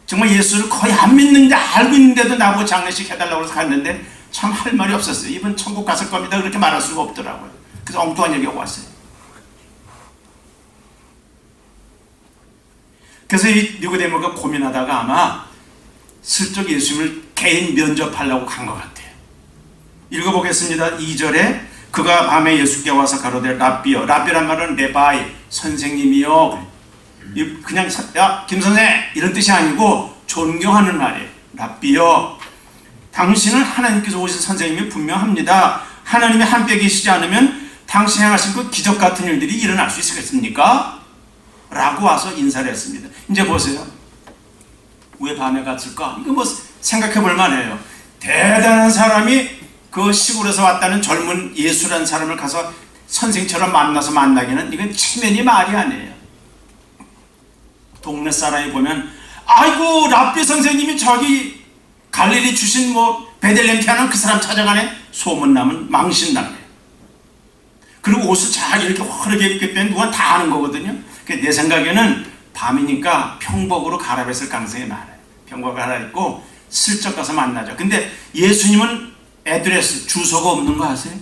정말 예수를 거의 안 믿는데 알고 있는데도 나보고 장례식 해달라고 해서 갔는데 참 할 말이 없었어요. 이번 천국 갔을 겁니다. 그렇게 말할 수가 없더라고요. 그래서 엉뚱한 얘기가 왔어요. 그래서 이 니고데모가 고민하다가 아마 슬쩍 예수님을 개인 면접하려고 간 것 같아요. 읽어보겠습니다. 2절에 그가 밤에 예수께 와서 가로되 랍비여, 랍비란 말은 레바이, 선생님이요. 그냥 야 김선생 이런 뜻이 아니고 존경하는 말이에요. 랍비여, 당신은 하나님께서 오신 선생님이 분명합니다. 하나님이 함께 계시지 않으면 당신이 행하신 그 기적 같은 일들이 일어날 수 있겠습니까? 라고 와서 인사를 했습니다. 이제 보세요. 왜 밤에 갔을까? 이거 뭐 생각해 볼 만해요. 대단한 사람이 그 시골에서 왔다는 젊은 예수라는 사람을 가서 선생처럼 만나서 만나기는 이건 체면이 말이 아니에요. 동네 사람이 보면 아이고 랍비 선생님이 저기 갈릴리 주신 뭐 베들레헴 태어난 그 사람 찾아가네. 소문나면 망신나네. 그리고 옷을 잘 이렇게 화려하게 입기 때문에 누가 다 아는 거거든요. 내 생각에는 밤이니까 평복으로 갈아입었을 가능성이 많아요. 평복 갈아입고 슬쩍 가서 만나죠. 근데 예수님은 애드레스, 주소가 없는 거 아세요?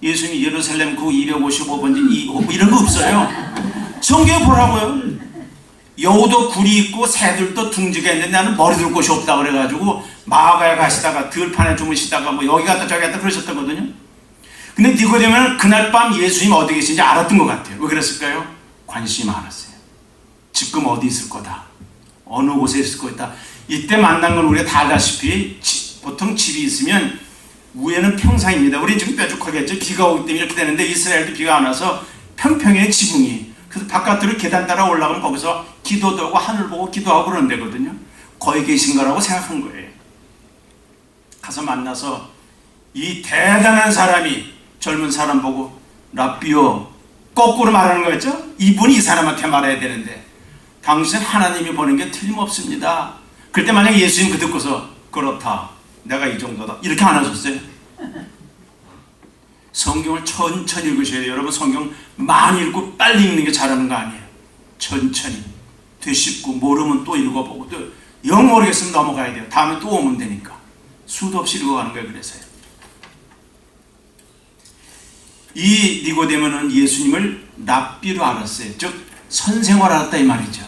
예수님이 예루살렘 구 255번지 이런 거 없어요. 성경에 보라고요. 여우도 굴이 있고 새들도 둥지가 있는데 나는 머리 둘 곳이 없다 그래가지고 마가에 가시다가 들판에 주무시다가 뭐 여기 갔다 저기 갔다 그러셨다거든요. 근데 니고데모는 그날 밤 예수님 어디 계신지 알았던 것 같아요. 왜 그랬을까요? 관심이 많았어요. 지금 어디 있을 거다. 어느 곳에 있을 거다. 이때 만난 건 우리가 다 알다시피 보통 집이 있으면 위에는 평상입니다. 우리는 지금 뾰족하겠죠. 비가 오기 때문에 이렇게 되는데 이스라엘도 비가 안 와서 평평해 지붕이. 그래서 바깥으로 계단 따라 올라가면 거기서 기도도 하고 하늘 보고 기도하고 그런 데거든요. 거기 계신 거라고 생각한 거예요. 가서 만나서 이 대단한 사람이 젊은 사람 보고 랍비요, 거꾸로 말하는 거였죠. 이분이 이 사람한테 말해야 되는데 당신 하나님이 보는 게 틀림없습니다. 그때 만약에 예수님 그 듣고서 그렇다, 내가 이 정도다 이렇게 안 하셨어요? 성경을 천천히 읽으셔야 돼요. 여러분 성경 많이 읽고 빨리 읽는 게 잘하는 거 아니에요. 천천히 되씹고 모르면 또 읽어보고 또 영 모르겠으면 넘어가야 돼요. 다음에 또 오면 되니까 수도 없이 읽어가는 거예요. 그래서요. 이 니고데모는 예수님을 랍비로 알았어요. 즉 선생으로 알았다 이 말이죠.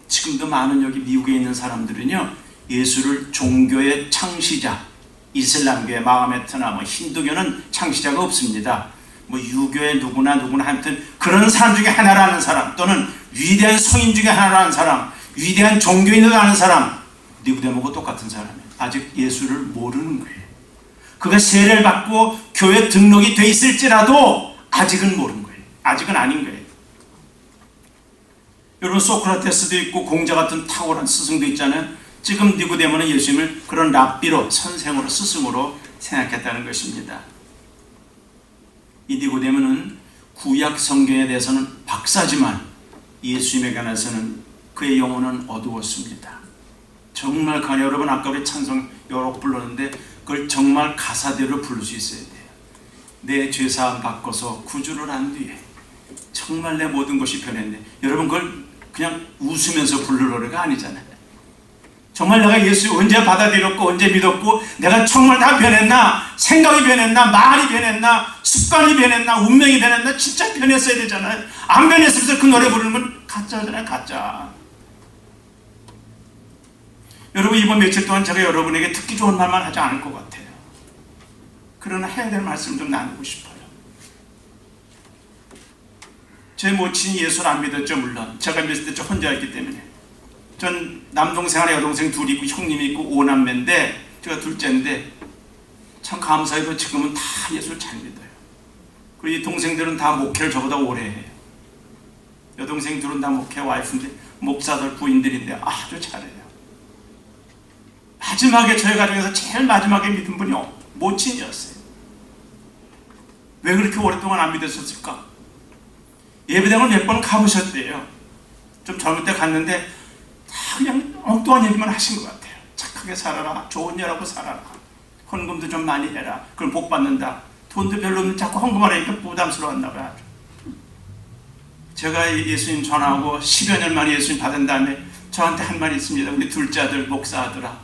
지금도 많은 여기 미국에 있는 사람들은요 예수를 종교의 창시자, 이슬람교의 마호메트나 뭐 힌두교는 창시자가 없습니다. 뭐 유교의 누구나 하여튼 그런 사람 중에 하나라는 사람, 또는 위대한 성인 중에 하나라는 사람, 위대한 종교인으로 아는 사람, 니고데모가 똑같은 사람이에요. 아직 예수를 모르는 거예요. 그가 세례를 받고 교회 등록이 돼 있을지라도 아직은 모르는 거예요. 아직은 아닌 거예요. 여러분 소크라테스도 있고 공자 같은 탁월한 스승도 있잖아요. 지금 니고데모는 예수님을 그런 랍비로, 선생으로, 스승으로 생각했다는 것입니다. 이 니고데모는 구약 성경에 대해서는 박사지만 예수님에 관해서는 그의 영혼은 어두웠습니다. 정말 간에 여러분 아까 우리 찬송 여러 불렀는데 그걸 정말 가사대로 부를 수 있어야 돼요. 내 죄사함 바꿔서 구주를 한 뒤에 정말 내 모든 것이 변했네. 여러분 그걸 그냥 웃으면서 부를 노래가 아니잖아요. 정말 내가 예수 언제 받아들였고 언제 믿었고 내가 정말 다 변했나? 생각이 변했나? 말이 변했나? 습관이 변했나? 운명이 변했나? 진짜 변했어야 되잖아요. 안 변했으면서 그 노래 부르는 건 가짜잖아요. 가짜. 여러분 이번 며칠 동안 제가 여러분에게 듣기 좋은 말만 하지 않을 것 같아요. 그러나 해야 될 말씀 좀 나누고 싶어요. 제 모친이 예수를 안 믿었죠. 물론 제가 믿을 때 저 혼자였기 때문에. 전 남동생 하나 여동생 둘이 있고 형님이 있고 오남매인데 제가 둘째인데 참 감사해도 지금은 다 예수를 잘 믿어요. 그리고 이 동생들은 다 목회를 저보다 오래 해요. 여동생 둘은 다 목회 와이프인데 목사들 부인들인데 아주 잘해요. 마지막에 저희 가정에서 제일 마지막에 믿은 분이 모친이었어요. 왜 그렇게 오랫동안 안 믿으셨을까? 예배당을 몇 번 가보셨대요. 좀 젊을 때 갔는데 다 그냥 엉뚱한 얘기만 하신 것 같아요. 착하게 살아라. 좋은 일하고 살아라. 헌금도 좀 많이 해라. 그럼 복 받는다. 돈도 별로 없는데 자꾸 헌금하라니까 부담스러웠나 봐요. 제가 예수님 전하고 10여 년 만에 예수님 받은 다음에 저한테 한 말이 있습니다. 우리 둘째 아들 목사 아들아,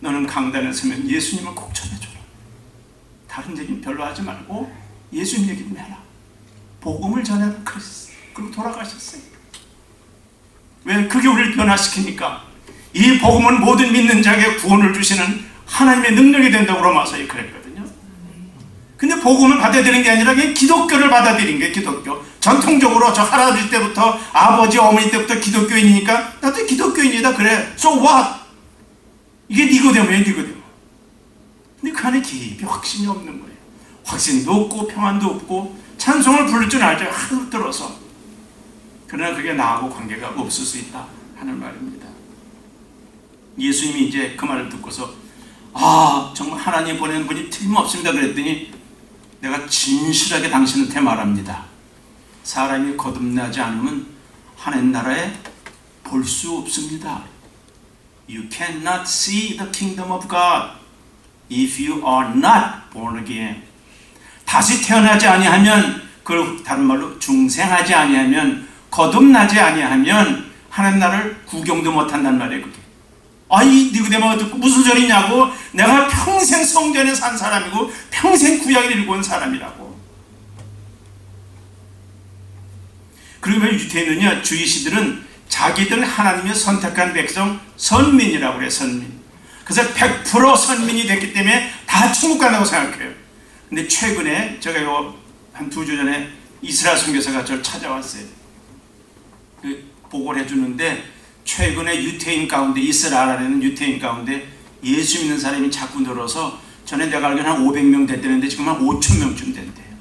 너는 강단에 서면 예수님을 꼭 전해줘라. 다른 얘기는 별로 하지 말고 예수님 얘기 좀 해라. 복음을 전해라. 그리고 돌아가셨어요. 왜? 그게 우리를 변화시키니까. 이 복음은 모든 믿는 자에게 구원을 주시는 하나님의 능력이 된다고 로마서에 그랬거든요. 근데 복음을 받아들인 게 아니라 그냥 기독교를 받아들인 게 기독교. 전통적으로 저 할아버지 때부터 아버지 어머니 때부터 기독교인이니까 나도 기독교인이다 그래. So what? 이게 니고데모예요. 니고데모. 근데 그 안에 깊이 확신이 없는 거예요. 확신도 없고 평안도 없고 찬송을 부를 줄 알죠. 하도 들어서. 그러나 그게 나하고 관계가 없을 수 있다 하는 말입니다. 예수님이 이제 그 말을 듣고서 정말 하나님 보내는 분이 틀림없습니다 그랬더니 내가 진실하게 당신한테 말합니다. 사람이 거듭나지 않으면 하나님 나라에 볼 수 없습니다. You cannot see the kingdom of God if you are not born again. 다시 태어나지 아니하면, 그걸 다른 말로 중생하지 아니하면, 거듭나지 아니하면 하나님 나라를 구경도 못한단 말이에요. 그게. 이 니고데모가 듣고 무슨 소리냐고. 내가 평생 성전에 산 사람이고 평생 구약을 읽어온 사람이라고. 그러면 유대인은요, 주이시들은 자기들 하나님이 선택한 백성 선민이라고 그래요. 선민. 그래서 100% 선민이 됐기 때문에 다 천국 간다고 생각해요. 근데 최근에 제가 한 2주 전에 이스라엘 선교사가 저를 찾아왔어요. 보고를 해주는데 최근에 유태인 가운데, 이스라엘 안에는 유태인 가운데 예수 믿는 사람이 자꾸 늘어서 전에 내가 알기로는 한 500명 됐다는데 지금 한 5,000명쯤 된대요.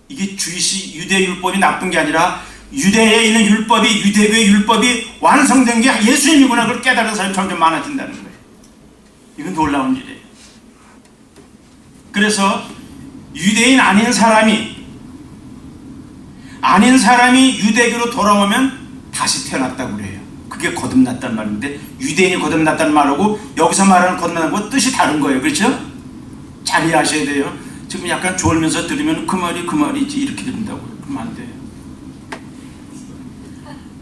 이게 유대 율법이 나쁜 게 아니라 유대에 있는 율법이, 유대교의 율법이 완성된 게 예수님이구나 그걸 깨달은 사람이 점점 많아진다는 거예요. 이건 놀라운 일이에요. 그래서 유대인 아닌 사람이 유대교로 돌아오면 다시 태어났다고 그래요. 그게 거듭났단 말인데 유대인이 거듭났다는 말하고 여기서 말하는 거듭나는 거 뜻이 다른 거예요. 그렇죠? 잘 이해하셔야 돼요. 지금 약간 졸면서 들으면 그 말이지 이렇게 들린다고요. 그러면 안 돼요.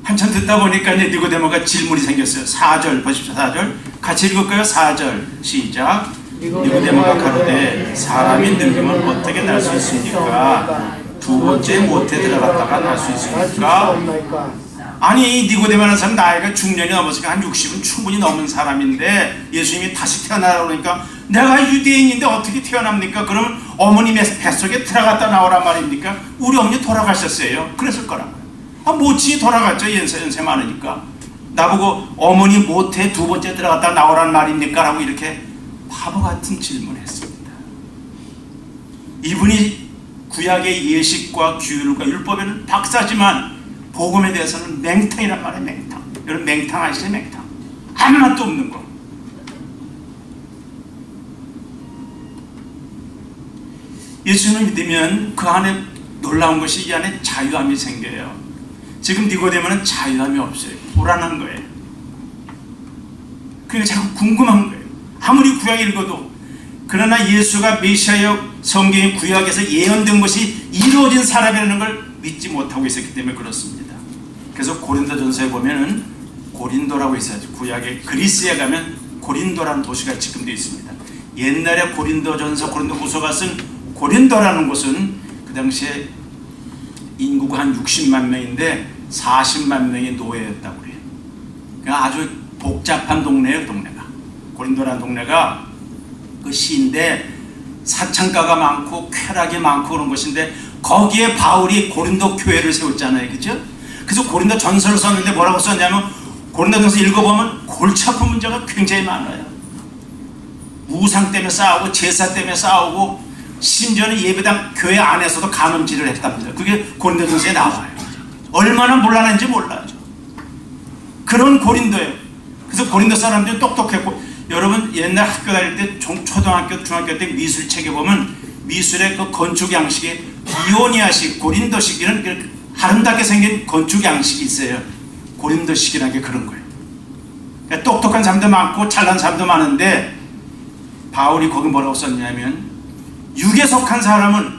한참 듣다 보니까 이제 니고데모가 질문이 생겼어요. 4절 보십시오. 4절 같이 읽을까요? 4절 시작. 니고데모가 가로되 사람이 늙으면 어떻게 날 수 있습니까? 두 번째 못에 들어갔다가 날 수 있습니까? 아니 니고데모라는 사람 나이가 중년이 넘었으니까 한 60은 충분히 넘은 사람인데 예수님이 다시 태어나라고 그러니까 내가 유대인인데 어떻게 태어납니까? 그러면 어머니 뱃속에 들어갔다 나오란 말입니까? 우리 어머니 돌아가셨어요. 그랬을 거라고요. 모친이 돌아갔죠. 연세 많으니까. 나보고 어머니 못에 두 번째 들어갔다 나오란 말입니까? 라고 이렇게 바보 같은 질문을 했습니다. 이분이 구약의 예식과 규율과 율법에는 박사지만 복음에 대해서는 맹탕이란 말이에요. 맹탕. 여러분 맹탕 아시죠? 맹탕. 아무 맛도 없는 거. 예수님을 믿으면 그 안에 놀라운 것이 이 안에 자유함이 생겨요. 지금 니고데모는 자유함이 없어요. 불안한 거예요. 그러니까 자꾸 궁금한 거예요. 아무리 구약 읽어도. 그러나 예수가 메시아여 성경의 구약에서 예언된 것이 이루어진 사람이라는 걸 믿지 못하고 있었기 때문에 그렇습니다. 그래서 고린도전서에 보면은 고린도라고 있어요. 구약의 그리스에 가면 고린도라는 도시가 지금도 있습니다. 옛날에 고린도전서, 고린도후서가 쓴 고린도라는 곳은 그 당시에 인구가 한 60만 명인데 40만 명이 노예였다고 그래요. 그러니까 아주 복잡한 동네예요. 동네가 고린도라는 동네가 그 시인데 사창가가 많고 쾌락이 많고 그런 곳인데 거기에 바울이 고린도 교회를 세웠잖아요. 그죠? 그래서 고린도 전서를 썼는데 뭐라고 썼냐면 고린도 전서 읽어보면 골치 아픈 문제가 굉장히 많아요. 우상 때문에 싸우고 제사 때문에 싸우고 심지어는 예배당 교회 안에서도 간음질을 했답니다. 그게 고린도 전서에 나와요. 얼마나 곤란한지 몰라요. 그런 고린도예요. 그래서 고린도 사람들이 똑똑했고, 여러분 옛날 학교 다닐 때 초등학교 중학교 때 미술책에 보면 미술의 그 건축 양식이 이오니아식 고린도식 이런 아름답게 생긴 건축 양식이 있어요. 고린도식이라는 게 그런 거예요. 그러니까 똑똑한 사람도 많고 잘난 사람도 많은데 바울이 거기 뭐라고 썼냐면 육에 속한 사람은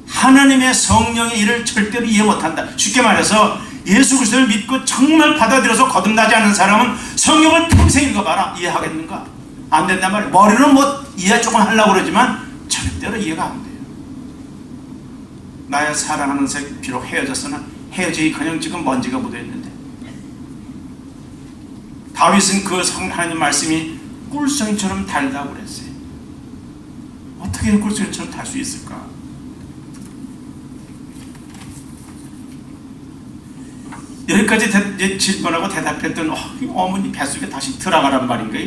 하나님의 성령의 일을 절대로 이해 못한다. 쉽게 말해서 예수 그리스도를 믿고 정말 받아들여서 거듭나지 않는 사람은 성경을 평생 읽어봐라. 이해하겠는가? 안 된단 말이에요. 머리는 뭐 이해 조금 하려고 그러지만 절대로 이해가 안 돼요. 나의 사랑하는 새 비록 헤어졌으나 헤어지기커녕 지금 먼지가 묻어있는데, 다윗은 그 하나님 말씀이 꿀송이처럼 달다고 그랬어요. 어떻게 꿀송이처럼 달 수 있을까? 여기까지 질문하고 대답했던 어머니 뱃속에 다시 들어가란 말인가?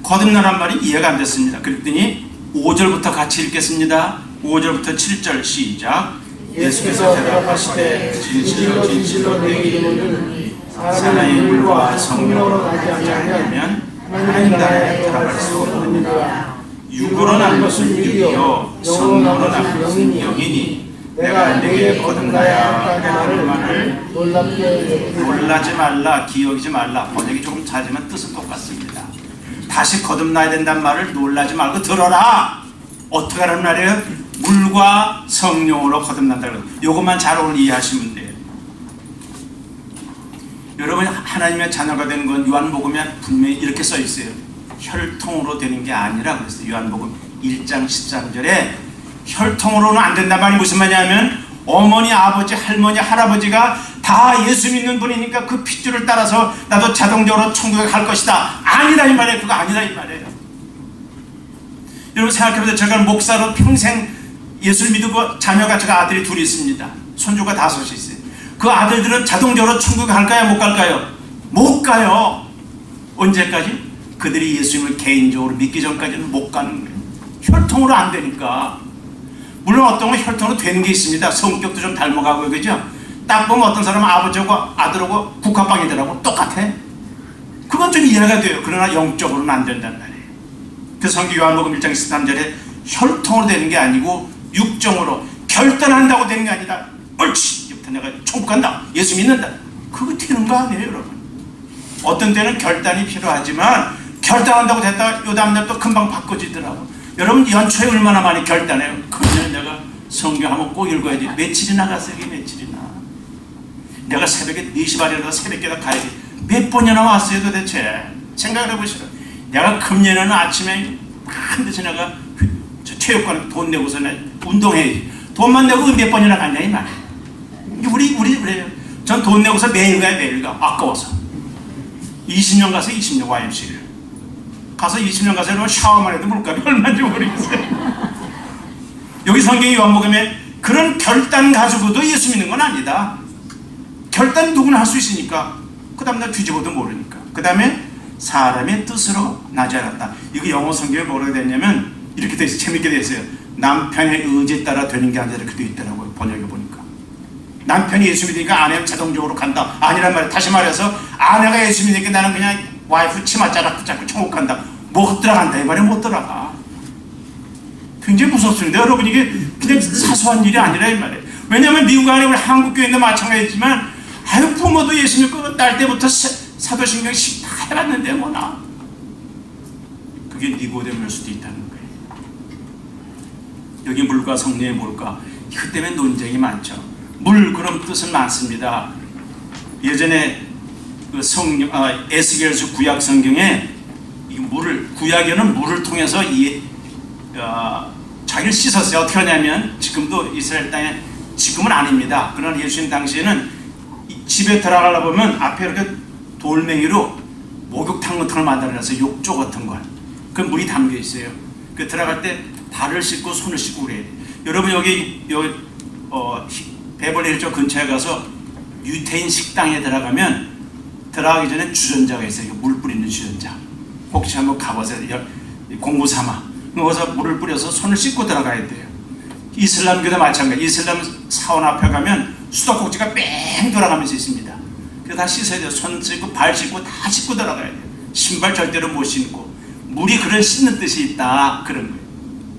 거듭나란 말이 이해가 안 됐습니다. 그랬더니 5절부터 같이 읽겠습니다. 5절부터 7절 시작. 예수께서 대답하시되 진실로 진실로 내게 이르노니 사나이 물과 성령으로 나지 아니하면 하나님 나라에 들어갈 수 없느니라. 육으로 난 것은 육이요 성령으로 난 것은 영이니 내가 내게 거듭나야 하는 말을 놀라지 말라, 기억이지 말라. 번역이 조금 다르지만 뜻은 똑같습니다. 다시 거듭나야 된다는 말을 놀라지 말고 들어라. 어떻게 하는 말이에요? 물과 성령으로 거듭난다는 것. 이것만 잘 오늘 이해하시면 돼요. 여러분 하나님의 자녀가 되는 건 요한복음에 분명히 이렇게 써 있어요. 혈통으로 되는 게 아니라 그랬어요. 요한복음 1장 13절에 혈통으로는 안 된단 말이 무슨 말이냐면 어머니, 아버지, 할머니, 할아버지가 다 예수 믿는 분이니까 그 핏줄을 따라서 나도 자동적으로 천국에 갈 것이다. 아니다 이 말이에요. 그거 아니다 이 말이에요. 여러분 생각해보세요. 제가 목사로 평생 예수를 믿고 자녀가 제가 아들이 둘이 있습니다. 손주가 5이 있어요. 그 아들들은 자동적으로 천국에 갈까요? 못 갈까요? 못 가요. 언제까지? 그들이 예수님을 개인적으로 믿기 전까지는 못 가는 거예요. 혈통으로 안 되니까. 물론 어떤 건 혈통으로 되는 게 있습니다. 성격도 좀 닮아가고 그죠? 딱 보면 어떤 사람은 아버지하고 아들하고 국화빵이더라고 똑같아. 그건 좀 이해가 돼요. 그러나 영적으로는 안 된단 말이에요. 그래서 성경 요한복음 1장 13절에 혈통으로 되는 게 아니고 육정으로 결단한다고 되는 게 아니다. 옳지! 이부터 내가 천국 간다. 예수 믿는다. 그거 되는 거 아니에요 여러분. 어떤 때는 결단이 필요하지만 결단한다고 됐다가 요 다음날 또 금방 바꿔지더라고. 여러분 연초에 얼마나 많이 결단해요. 그러면 내가 성경 한번 꼭 읽어야지. 며칠이나 갔어요. 이게 며칠이나. 내가 새벽에 4시 반이라도 새벽에다 가야지. 몇 번이나 왔어요 도대체. 생각을 해보시라. 내가 금년에는 아침에 반드시 내가 체육관 돈 내고서 운동해야지. 돈만 내고 몇 번이나 갔냐 이 말이에요. 우리 그래요. 전 돈 내고서 매일 가요. 매일 가. 아까워서. 20년 가서 20년 YMC를 가서 20년 가서 여러분 샤워만 해도 물값이 얼마인지 모르겠어요. 여기 성경이 요한복음에 그런 결단 가지고도 예수 믿는 건 아니다. 결단 누구나 할 수 있으니까 그 다음날 뒤집어도 모르니까. 그 다음에 사람의 뜻으로 나지 않았다. 이거 영어 성경에 뭐라고 되냐면 이렇게 돼 있어요. 재밌게 돼 있어요. 남편의 의지에 따라 되는 게 아니라 이렇게 돼 있더라고요. 번역해 보니까. 남편이 예수 믿으니까 아내는 자동적으로 간다. 아니란 말이에요. 다시 말해서 아내가 예수 믿으니까 나는 그냥 와이프 치마 자꾸 청국한다. 못 들어간다 이 말이 못 들어가. 굉장히 무섭습니다. 여러분 이게 그냥 사소한 일이 아니라 이 말이에요. 왜냐하면 미국 안에 우리 한국 교회도 마찬가지지만 아유 부모도 예수 믿고 딸 때부터 사도신경 10 다 해봤는데 뭐나. 그게 니고데모일 수도 있다는 거예요. 여기 물과 성령의 뭘까? 그 때문에 논쟁이 많죠. 물 그런 뜻은 많습니다. 예전에 그 에스겔서 구약 성경에 이 물을 구약에는 물을 통해서 자기를 씻었어요. 어떻게 하냐면 지금도 이스라엘 땅에 지금은 아닙니다. 그러나 예수님 당시에는 집에 들어가려 보면 앞에 이렇게 돌멩이로 목욕탕 같은 걸 만들어서 욕조 같은 걸 그 물이 담겨 있어요. 그 들어갈 때 발을 씻고 손을 씻고 그래요. 여러분 여기 베벌리 hills 근처에 가서 유태인 식당에 들어가면 들어가기 전에 주전자가 있어요. 물 뿌리는 주전자. 혹시 한번 가보세요. 공부 삼아. 거기서 물을 뿌려서 손을 씻고 들어가야 돼요. 이슬람교도 마찬가지. 이슬람 사원 앞에 가면 수도꼭지가 뺑 돌아가면서 있습니다. 그래서 다 씻어야 돼요. 손 씻고 발 씻고 다 씻고 들어가야 돼요. 신발 절대로 못 신고. 물이 그런 씻는 뜻이 있다. 그런 거예요.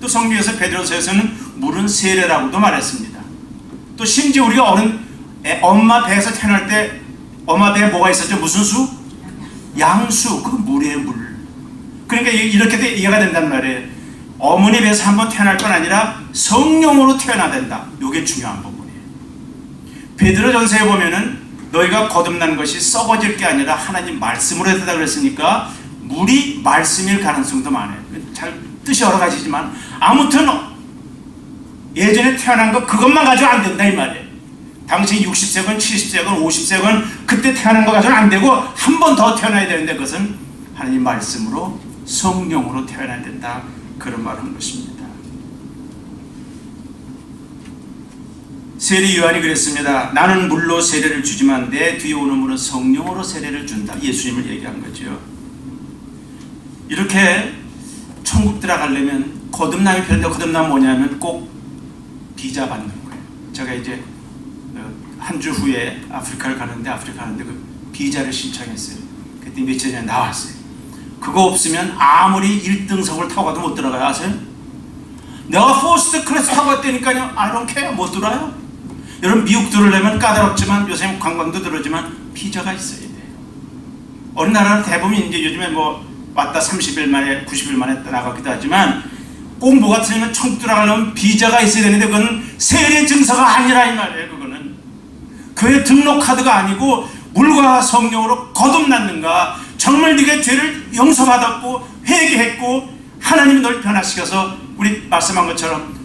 또 성경에서 베드로서에서는 물은 세례라고도 말했습니다. 또 심지어 우리가 엄마 배에서 태어날 때 엄마 배에 뭐가 있었죠? 무슨 수? 양수. 그 물이에요, 물. 그러니까 이렇게 이해가 된단 말이에요. 어머니 배에서 한번 태어날 건 아니라 성령으로 태어나야 된다. 이게 중요한 부분이에요. 베드로전서에 보면은 너희가 거듭난 것이 썩어질 게 아니라 하나님 말씀으로 된다 그랬으니까 물이 말씀일 가능성도 많아요. 잘 뜻이 여러 가지지만 아무튼 예전에 태어난 거 그것만 가지고 안 된다 이 말이에요. 당신이 60세건 70세건 50세건 그때 태어난 거 가지고는 안 되고 한 번 더 태어나야 되는데 그것은 하나님 말씀으로 성령으로 태어나야 된다. 그런 말을 한 것입니다. 세리 요한이 그랬습니다. 나는 물로 세례를 주지만 내 뒤에 오는 분은 성령으로 세례를 준다. 예수님을 얘기한 거죠. 이렇게 천국 들어가려면 거듭남이 필요한데 거듭남은 뭐냐면 꼭 비자 받는 거예요. 제가 이제 한 주 후에 아프리카를 가는데 그 비자를 신청했어요. 그때 며칠 전에 나왔어요. 그거 없으면 아무리 1등석을 타고 가도 못 들어가요. 아세요? 내가 퍼스트 클래스 타고 갔다니까요. I don't care. 못 들어요. 여러분 미국 들어오려면 까다롭지만 요새 관광도 들어오지만 비자가 있어야 돼요. 어느 나라는 대부분 이제 요즘에 뭐 왔다 30일 만에 90일 만에 나가기도 하지만 꼭 뭐가 틀리면 천국 들어가려면 비자가 있어야 되는데 그건 세례 증서가 아니라 이 말이에요. 그거는 교회 등록 카드가 아니고 물과 성령으로 거듭났는가, 정말 네가 죄를 용서받았고 회개했고 하나님이 널 변화시켜서 우리 말씀한 것처럼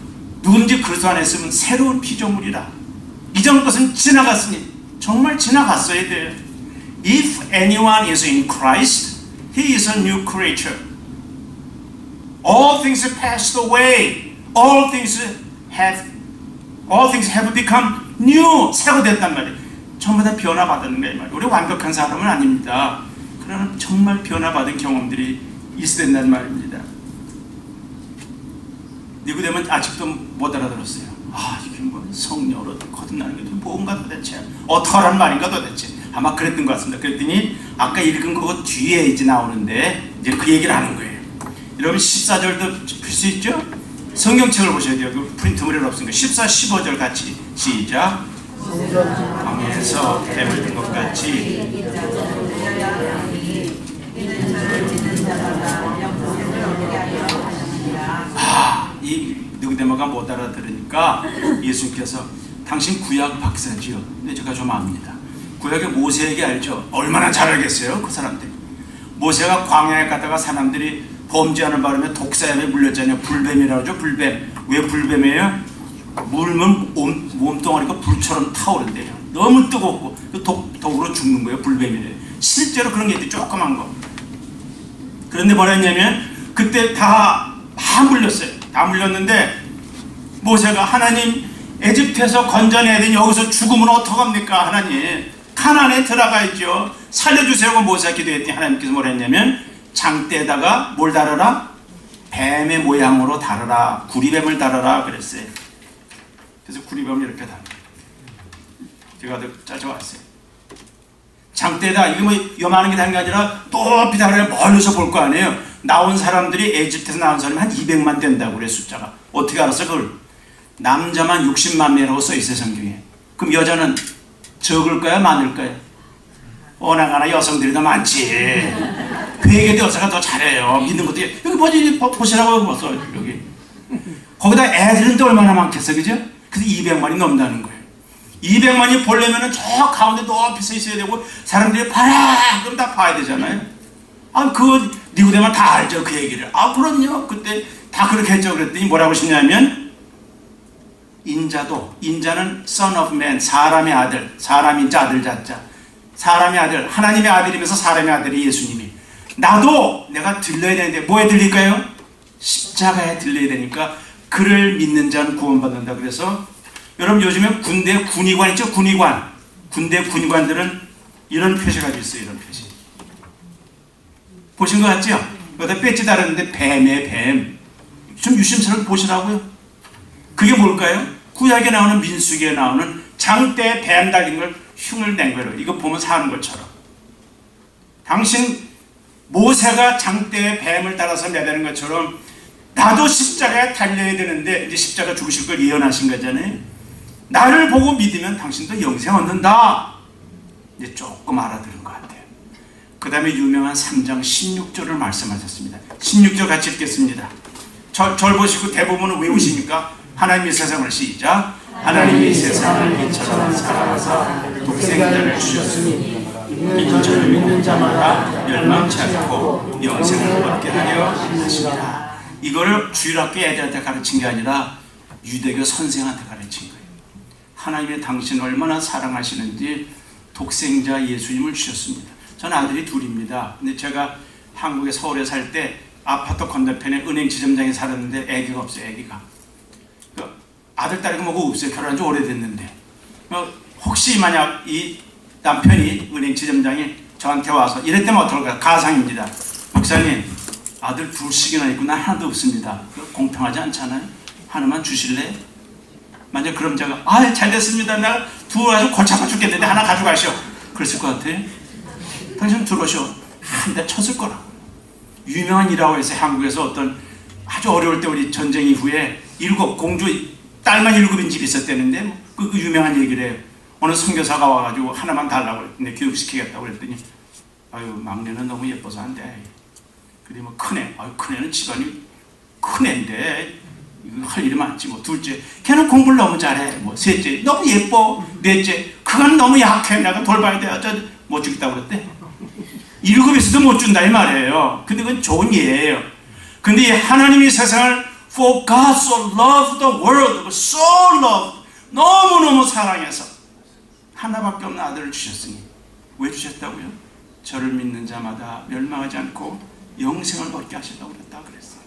누군지 그리스도 안에 있으면 새로운 피조물이라. 이전 것은 지나갔으니 정말 지나갔어야 돼요. If anyone is in Christ, he is a new creature. All things have passed away. All things have become new. 새로 됐단 말이에요. 전부 다 변화받는 거예요. 우리 완벽한 사람은 아닙니다. 그러나 정말 변화받은 경험들이 있어야 된다는 말입니다. 니고데모는 아직도 못 알아들었어요. 이게 뭐 성령으로 거듭나는 게 뭔가 도대체 어떠한 말인가 도대체. 아마 그랬던 것 같습니다. 그랬더니 아까 읽은 거 뒤에 이제 나오는데 이제 그 얘기를 하는 거예요. 여러분 14절도 풀 수 있죠? 성경책을 보셔야 돼요. 그 프린트물이 없으니까 14, 15절 같이 시작. 방에서 뱀을 든 것 같이 이 니고데모가 못 알아들으니까 예수님께서 당신 구약 박사지요. 근데 제가 좀 압니다. 구약의 모세에게 알죠? 얼마나 잘 알겠어요? 그 사람들. 모세가 광야에 갔다가 사람들이 범죄하는 바람에 독사염에 물렸잖아요. 불뱀이라고 하죠. 불뱀. 왜 불뱀이에요? 물면 몸뚱아리가 불처럼 타오른대요. 너무 뜨겁고 독으로 죽는 거예요. 불뱀이래요. 실제로 그런 게 있대. 조그만 거. 그런데 뭐라 했냐면 그때 다 물렸어요. 다 물렸는데 모세가 하나님 에집트에서 건져내야 되니 여기서 죽으면 어떡합니까? 하나님 가나안에 들어가야죠. 살려주세요. 모세가 기도했더니 하나님께서 뭐라 했냐면 장대에다가 뭘 달아라? 뱀의 모양으로 달아라. 구리뱀을 달아라 그랬어요. 그래서 구리뱀을 이렇게 달아요. 제가 찾아왔어요. 장대다. 이게 뭐 요만한 게 다른 게 아니라 높이 다르게 멀리서 볼 거 아니에요. 나온 사람들이 에집트에서 나온 사람이 한 200만 된다고 그래, 숫자가. 어떻게 알았어 그걸? 남자만 60만 명이라고 써있어요, 성경에. 그럼 여자는 적을까요, 많을까요? 어나가나 여성들이 더 많지. 회계도 여자가 더 잘해요. 믿는 것도. 여기 보시라고 벌써 여기. 거기다 애들은 또 얼마나 많겠어, 그죠? 그래서 200만이 넘는다는 거예요. 200만이 보려면은 저 가운데 높이 서 있어야 되고, 사람들이 봐라! 그럼 다 봐야 되잖아요. 그거 니고데만 다 알죠, 그 얘기를. 그럼요. 그때 다 그렇게 했죠. 그랬더니 뭐라고 하시냐면, 인자는 son of man, 사람의 아들, 사람인자 아들 자자. 사람의 아들, 하나님의 아들이면서 사람의 아들이 예수님이. 나도 내가 들려야 되는데 뭐에 들릴까요? 십자가에 들려야 되니까 그를 믿는 자는 구원받는다. 그래서 여러분 요즘에 군대 군의관 있죠? 군의관. 군대 군의관들은 이런 표시가 있어요. 이런 표시. 보신 것 같죠? 여기다 배지 달았는데 뱀이에요, 뱀. 좀 유심스럽게 보시라고요. 그게 뭘까요? 구약에 나오는 민수기에 나오는 장대에 뱀 달린 걸 흉을 낸 거예요. 이거 보면 사는 것처럼. 당신 모세가 장대에 뱀을 따라서 매다는 것처럼 나도 십자가에 달려야 되는데 이제 십자가 죽으실 걸 예언하신 거잖아요. 나를 보고 믿으면 당신도 영생 얻는다. 이제 조금 알아들은 것 같아요. 그 다음에 유명한 3장 16절을 말씀하셨습니다. 16절 같이 읽겠습니다. 절 보시고 대부분은 외우시니까 하나님의 세상을 시작. 하나님이 세상을 이처럼 사랑하사 독생자를 주셨으니 이는 저를 믿는 자마다 멸망치 않고 영생을 얻게 하려 하십니다. 이거를 주일학교 애들한테 가르친 게 아니라 유대교 선생한테 가르친 거예요. 하나님의 당신을 얼마나 사랑하시는지 독생자 예수님을 주셨습니다. 저는 아들이 둘입니다. 근데 제가 한국에 서울에 살 때 아파트 건너편에 은행 지점장에 살았는데 애기가 없어요. 애기가. 아들 딸이고 뭐고 없어요. 결혼한 지 오래됐는데. 혹시 만약 이 남편이 은행 지점장이 저한테 와서 이랬다면 어떨까요? 가상입니다. 목사님, 아들 둘씩이나 있고 난 하나도 없습니다. 공평하지 않잖아요? 하나만 주실래요? 만약 그럼 제가 잘 됐습니다. 나 둘 아주 골치 아파 죽겠는데 하나 가져가시오. 그랬을 것 같아요. 당신 들어오시오. 한 대 쳤을 거라고. 유명한 일화가 있어요. 한국에서 어떤 아주 어려울 때 우리 전쟁 이후에 공주 딸만 7인 집이 있었다는데 그 유명한 얘기를 해요. 어느 선교사가 와가지고 하나만 달라고 그랬더니 교육시키겠다고 그랬더니 막내는 너무 예뻐서 안 돼. 그리고 뭐 큰애, 큰애는 집안이 큰애인데 이거 할 일이 많지. 뭐 둘째, 걔는 공부를 너무 잘해. 뭐 셋째, 너무 예뻐. 넷째, 그건 너무 약해. 내가 돌봐야 돼. 못 주겠다고 그랬대. 7에서도 못 준다 이 말이에요. 근데 그건 좋은 예예요. 근데 이 하나님이 세상을 For God so loved the world, so loved, 너무너무 사랑해서 하나밖에 없는 아들을 주셨으니 왜 주셨다고요? 저를 믿는 자마다 멸망하지 않고 영생을 얻게 하시려고 그랬다 그랬어요.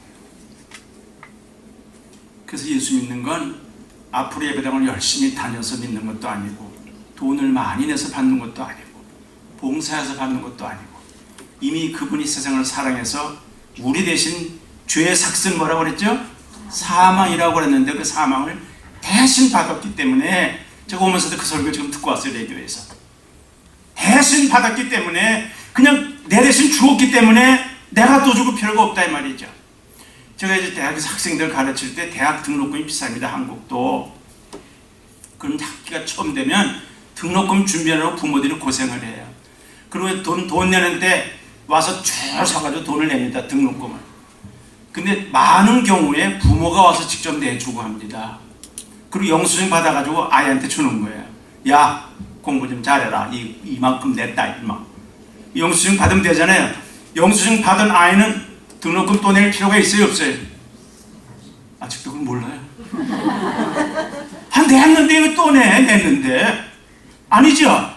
그래서 예수 믿는 건 앞으로 예배당을 열심히 다녀서 믿는 것도 아니고 돈을 많이 내서 받는 것도 아니고 봉사해서 받는 것도 아니고 이미 그분이 세상을 사랑해서 우리 대신 죄의 삭슨 뭐라고 그랬죠? 사망이라고 그랬는데 그 사망을 대신 받았기 때문에 제가 오면서도 그 설교 지금 듣고 왔어요. 라디오에서. 대신 받았기 때문에 그냥 내 대신 죽었기 때문에 내가 또 죽을 필요가 없다 이 말이죠. 제가 이제 대학에서 학생들 가르칠 때 대학 등록금이 비쌉니다. 한국도. 그럼 학기가 처음 되면 등록금 준비하려고 부모들이 고생을 해요. 그리고 돈 내는데 와서 쭉 서가지고 돈을 냅니다. 등록금을. 근데 많은 경우에 부모가 와서 직접 내주고 합니다. 그리고 영수증 받아가지고 아이한테 주는 거예요. 야, 공부 좀 잘해라. 이만큼 냈다. 이만큼. 영수증 받으면 되잖아요. 영수증 받은 아이는 등록금 또 낼 필요가 있어요? 없어요? 아직도 그건 몰라요. 냈는데 이거 또 냈는데. 아니죠?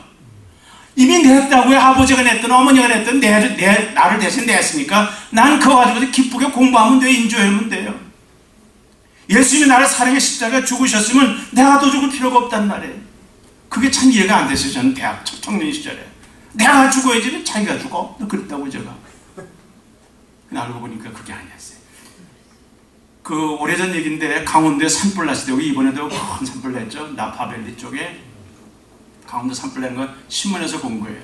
이미 냈다고요. 아버지가 냈든 어머니가 냈든 나를 대신 냈으니까 난 그거 가지고 기쁘게 공부하면 돼요. 인조하면 돼요. 예수님이 나를 사랑해 십자가에 죽으셨으면 내가 더 죽을 필요가 없단 말이에요. 그게 참 이해가 안 됐어요. 저는 대학 청년 시절에. 내가 죽어야지 자기가 죽어? 그랬다고 제가. 알고 보니까 그게 아니었어요. 그 오래전 얘기인데 강원도에 산불 났을 때 여기 이번에도 큰 산불 났죠. 나파밸리 쪽에 강원도 산불 난 거 신문에서 본 거예요.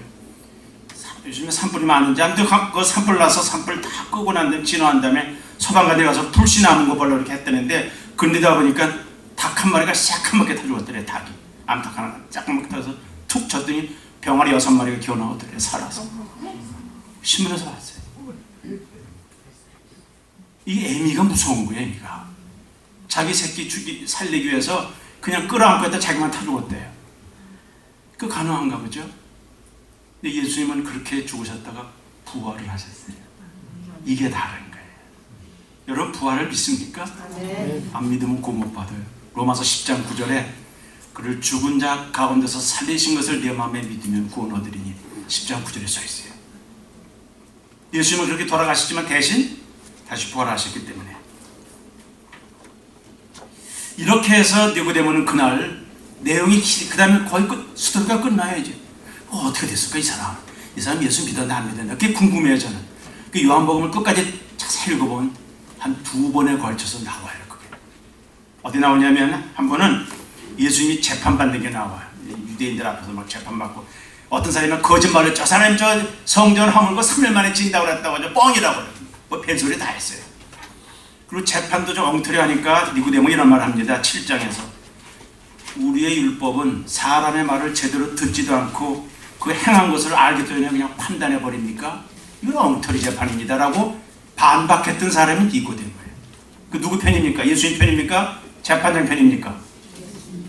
요즘에 산불이 많은지 아무튼 그 산불 나서 산불 다 끄고 난 다음에 진화한 다음에 소방관에 가서 불씨 나는 거 보려고 이렇게 했다는데 그러다 보니까 닭 한 마리가 새까맣게 타 죽었더래. 닭이 암탉 하나 새까맣게 타서 툭 쳤더니 병아리 6마리가 기어 나오더래. 살아서 신문에서 봤어요. 이 애미가 무서운 거예요. 애미가 자기 새끼 살리기 위해서 그냥 끌어안고 있다 자기만 타 죽었대요. 그 가능한가 보죠. 근데 예수님은 그렇게 죽으셨다가 부활을 하셨어요. 이게 다른 거예요. 여러분 부활을 믿습니까? 네. 안 믿으면 고못 받아요. 로마서 10장 9절에 그를 죽은 자 가운데서 살리신 것을 내 마음에 믿으면 구원 얻으리니 10장 9절에 써 있어요. 예수님은 그렇게 돌아가시지만 대신 다시 부활하셨기 때문에 이렇게 해서 니고데모는 그날 내용이 그 다음에 거의 스토리가 끝나요. 이제 어떻게 됐을까 이 사람 예수 믿었나 안 믿었나 그게 궁금해요. 저는 그 요한복음을 끝까지 자세히 읽어보면 한 2번에 걸쳐서 나와요. 그게 어디 나오냐면 한 번은 예수님이 재판받는 게 나와요. 유대인들 앞에서 막 재판받고 어떤 사람은 거짓말을 저 사람이 저 성전 허물고 3일 만에 진다고 그랬다고 하죠. 뻥이라고 그래요. 뭐 벨소리 다 했어요. 그리고 재판도 좀 엉터리 하니까 니고데모 이런 말을 합니다. 7장에서 우리의 율법은 사람의 말을 제대로 듣지도 않고 그 행한 것을 알기 때문에 그냥 판단해 버립니까? 이건 엉터리 재판입니다 라고 반박했던 사람이 니고데모예요. 그 누구 편입니까? 예수님 편입니까? 재판장 편입니까?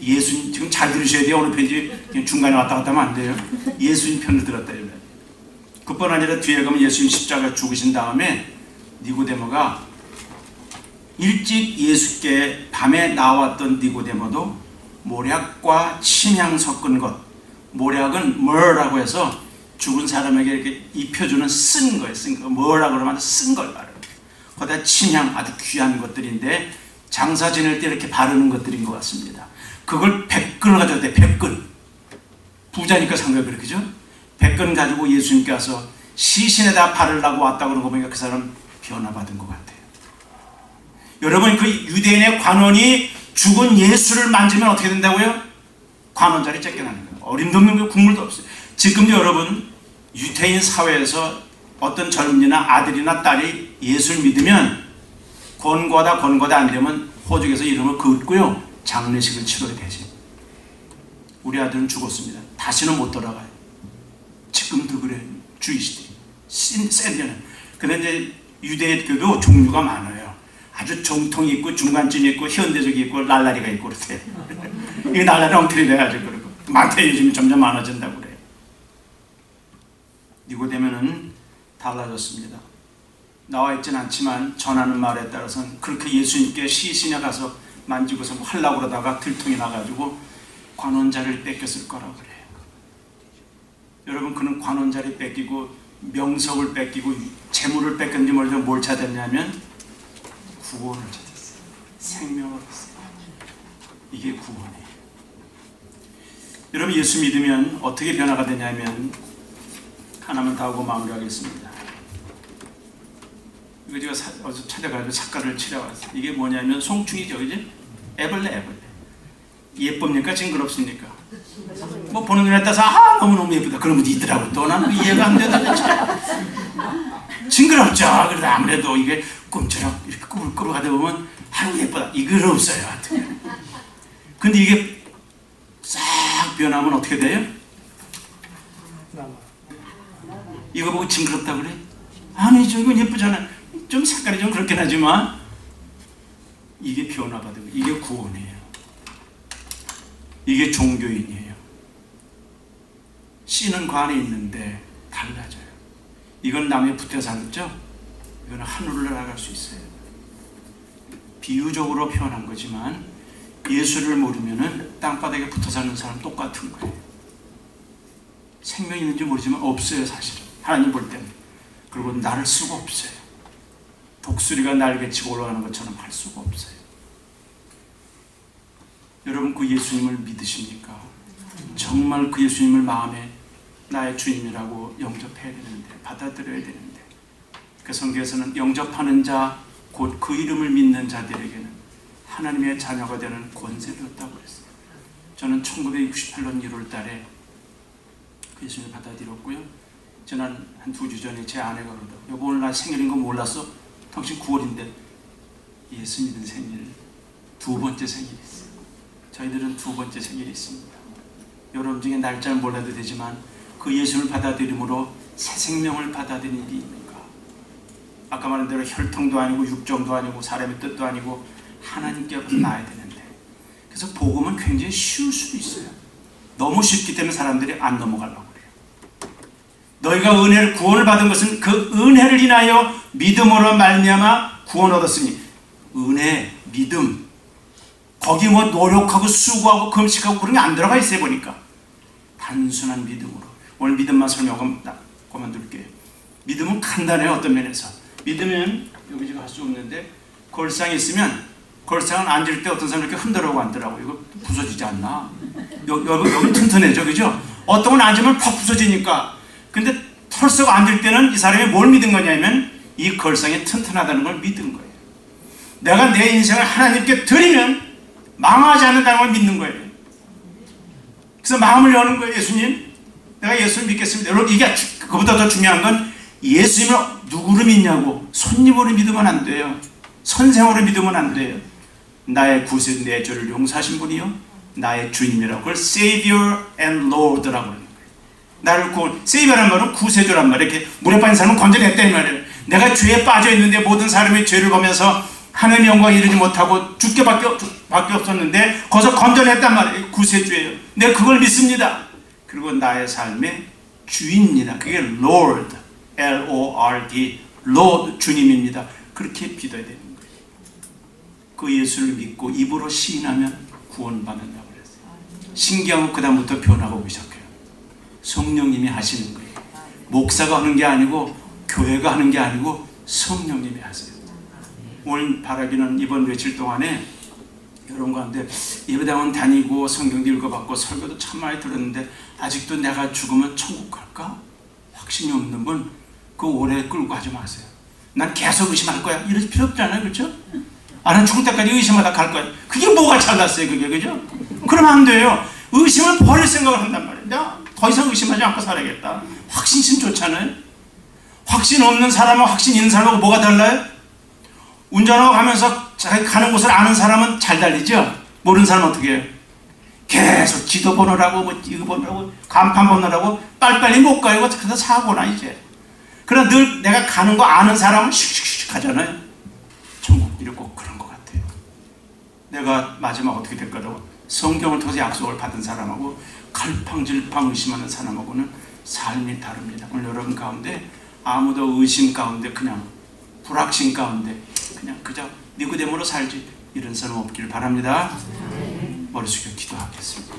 예수님 지금 잘 들으셔야 돼요. 어느 편인지 그냥 중간에 왔다 갔다 하면 안 돼요. 예수님 편을 들었다. 그뿐 아니라 뒤에 가면 예수님 십자가 죽으신 다음에 니고데모가 일찍 예수께 밤에 나왔던 니고데모도 모략과 침향 섞은 것, 모략은 머라고 해서 죽은 사람에게 이렇게 입혀주는 쓴 거예요. 쓴 거. 머라고 그러면 쓴 걸 말해요. 거기다 침향 아주 귀한 것들인데 장사 지낼 때 이렇게 바르는 것들인 것 같습니다. 그걸 100근을 가져왔대. 100근. 부자니까 산 거예요. 그렇죠? 100근 가지고 예수님께 와서 시신에다 바르려고 왔다고 그런 거 보니까 그 사람 변화받은 것 같아요. 여러분 그 유대인의 관원이 죽은 예수를 만지면 어떻게 된다고요? 관원자리 쫓겨나는 거예요. 어림도 없는 거 국물도 없어요. 지금도 여러분 유대인 사회에서 어떤 젊은이나 아들이나 딸이 예수를 믿으면 권고하다 안 되면 호적에서 이름을 긋고요. 장례식을 치러야 되지. 우리 아들은 죽었습니다. 다시는 못 돌아가요. 지금도 그래요. 주의시대. 센데는. 근데 이제 유대교도 종류가 많아요. 아주 정통이 있고 중간쯤이 있고 현대적이 있고 날라리가 있고 그러세요. 이게 날라리 엉터리 돼가지고 그러고 많대. 요즘 점점 많아진다고 그래요. 니고데모는 달라졌습니다. 나와 있진 않지만 전하는 말에 따라서는 그렇게 예수님께 시신에 가서 만지고서 뭐 하려고 그러다가 들통이 나가지고 관원자를 뺏겼을 거라고 그래요. 여러분 그는 관원자를 뺏기고 명석을 뺏기고 재물을 뺏겼는지 모르겠는데 뭘 찾았냐면 구원을 찾았어요. 생명을 얻었어요. 이게 구원이에요. 여러분 예수 믿으면 어떻게 변화가 되냐면 하나만 더 하고 마무리하겠습니다. 이거 제가 어디서 찾아가지고 작가를 치러왔어요. 이게 뭐냐면 송충이죠. 그지? 애벌레. 예쁩니까? 징그럽습니까? 뭐 보는 눈에 따라서 너무너무 예쁘다. 그런 분도 있더라고. 또 나는 이해가 안 되는데 징그럽죠. 그래도 아무래도 이게 꿈처럼 이렇게 꾸불꾸불 하다 보면 예쁘다. 이거 없어요. 근데 이게 싹 변하면 어떻게 돼요? 이거 보고 징그럽다고 그래? 아니죠. 이건 예쁘잖아. 좀 색깔이 좀 그렇긴 하지만 이게 변화받은 거예요. 이게 구원이에요. 이게 종교인이에요. 씨는 관이 있는데 달라져요. 이건 나무에 붙어 살죠? 이건 하늘을 날아갈 수 있어요. 비유적으로 표현한 거지만 예수를 모르면은 땅바닥에 붙어 사는 사람 똑같은 거예요. 생명이 있는지 모르지만 없어요. 사실은 하나님 볼 때는. 그리고 나를 수가 없어요. 독수리가 날개치고 올라가는 것처럼 할 수가 없어요. 여러분 그 예수님을 믿으십니까? 정말 그 예수님을 마음에 나의 주님이라고 영접해야 되는데, 받아들여야 되는데, 그 성경에서는 영접하는 자, 곧 그 이름을 믿는 자들에게는 하나님의 자녀가 되는 권세를 줬다고 했어요. 저는 1968년 1월 달에 그 예수님을 받아들였고요. 지난 한 2주 전에 제 아내가 그러더라고요. 여보, 오늘 나 생일인 거 몰랐어? 당신 9월인데. 예수 믿은 생일, 2번째 생일이 있어요. 저희들은 2번째 생일이 있습니다. 여러분 중에 날짜는 몰라도 되지만 그 예수를 받아들임으로 새 생명을 받아들인 일이 있는가? 아까 말한 대로 혈통도 아니고 육정도 아니고 사람의 뜻도 아니고 하나님께로부터 나야 되는데, 그래서 복음은 굉장히 쉬울 수도 있어요. 너무 쉽기 때문에 사람들이 안 넘어가려고 그래요. 너희가 은혜를 구원을 받은 것은 그 은혜를 인하여 믿음으로 말미암아 구원 얻었으니, 은혜, 믿음, 거기 뭐 노력하고 수고하고 금식하고 그런 게 안 들어가 있어요. 보니까 단순한 믿음으로. 오늘 믿음만 설명하고 그만둘게요. 믿음은 간단해요. 어떤 면에서 믿으면 여기 지금 할 수 없는데, 걸상이 있으면 걸상은 앉을 때 어떤 사람은 이렇게 흔들어고 앉더라고요. 이거 부서지지 않나? 여기 튼튼해져, 그죠? 어떤 건 앉으면 팍 부서지니까. 근데 털썩 앉을 때는 이 사람이 뭘 믿은 거냐면 이 걸상이 튼튼하다는 걸 믿은 거예요. 내가 내 인생을 하나님께 드리면 망하지 않는다는 걸 믿는 거예요. 그래서 마음을 여는 거예요. 예수님, 내가 예수를 믿겠습니다. 여러분, 이게 그보다 더 중요한 건 예수님을 누구로 믿냐고. 손님으로 믿으면 안 돼요. 선생으로 믿으면 안 돼요. 나의 구세, 내 죄를 용서하신 분이요 나의 주님이라고. 그걸 Savior and Lord라고 하는 거예요. 나를 구원, Savior란 말은 구세주란 말이에요. 이렇게 물에 빠진 사람은 건져냈다 이 말이에요. 내가 죄에 빠져 있는데 모든 사람의 죄를 보면서 하나님의 영광에 이르지 못하고 죽게 밖에 없었는데 거기서 건져냈단 말이에요. 구세주예요. 내가 그걸 믿습니다. 그리고 나의 삶의 주인입니다. 그게 Lord, L-O-R-D, Lord, 주님입니다. 그렇게 믿어야 되는 거예요. 그 예수를 믿고 입으로 시인하면 구원받는다고 그랬어요. 신기하고 그 다음부터 변화가 시작해요. 성령님이 하시는 거예요. 목사가 하는 게 아니고 교회가 하는 게 아니고 성령님이 하세요. 오늘 바라기는 이번 며칠 동안에 여러분 가운데 예배당은 다니고 성경도 읽어봤고 설교도 참 많이 들었는데 아직도 내가 죽으면 천국 갈까? 확신이 없는 분 그 오래 끌고 가지 마세요. 난 계속 의심할 거야. 이럴 필요 없잖아요. 그렇죠? 나는 죽을 때까지 의심하다 갈 거야. 그게 뭐가 잘났어요. 그게. 그죠? 그러면 안 돼요. 의심을 버릴 생각을 한단 말이에요. 내가 더 이상 의심하지 않고 살아야겠다. 확신심 좋잖아요. 확신 없는 사람하고 확신 있는 사람하고 뭐가 달라요? 운전하고 가면서 자기 가는 곳을 아는 사람은 잘 달리죠? 모르는 사람은 어떻게 해요? 계속 지도 보느라고 뭐 이거 보느라고 간판 보느라고 빨리빨리 못 가요. 그래서 사고나 이제. 그러나 늘 내가 가는 거 아는 사람은 슉슉슉 가잖아요. 천국길이 꼭 그런 것 같아요. 내가 마지막 어떻게 될 거라고 성경을 통해서 약속을 받은 사람하고 갈팡질팡 의심하는 사람하고는 삶이 다릅니다. 오늘 여러분 가운데 아무도 의심 가운데 그냥 불확신 가운데 그냥 그저 니고데모로 살지 이런 사람 없기를 바랍니다. 머리 숙여 기도하겠습니다.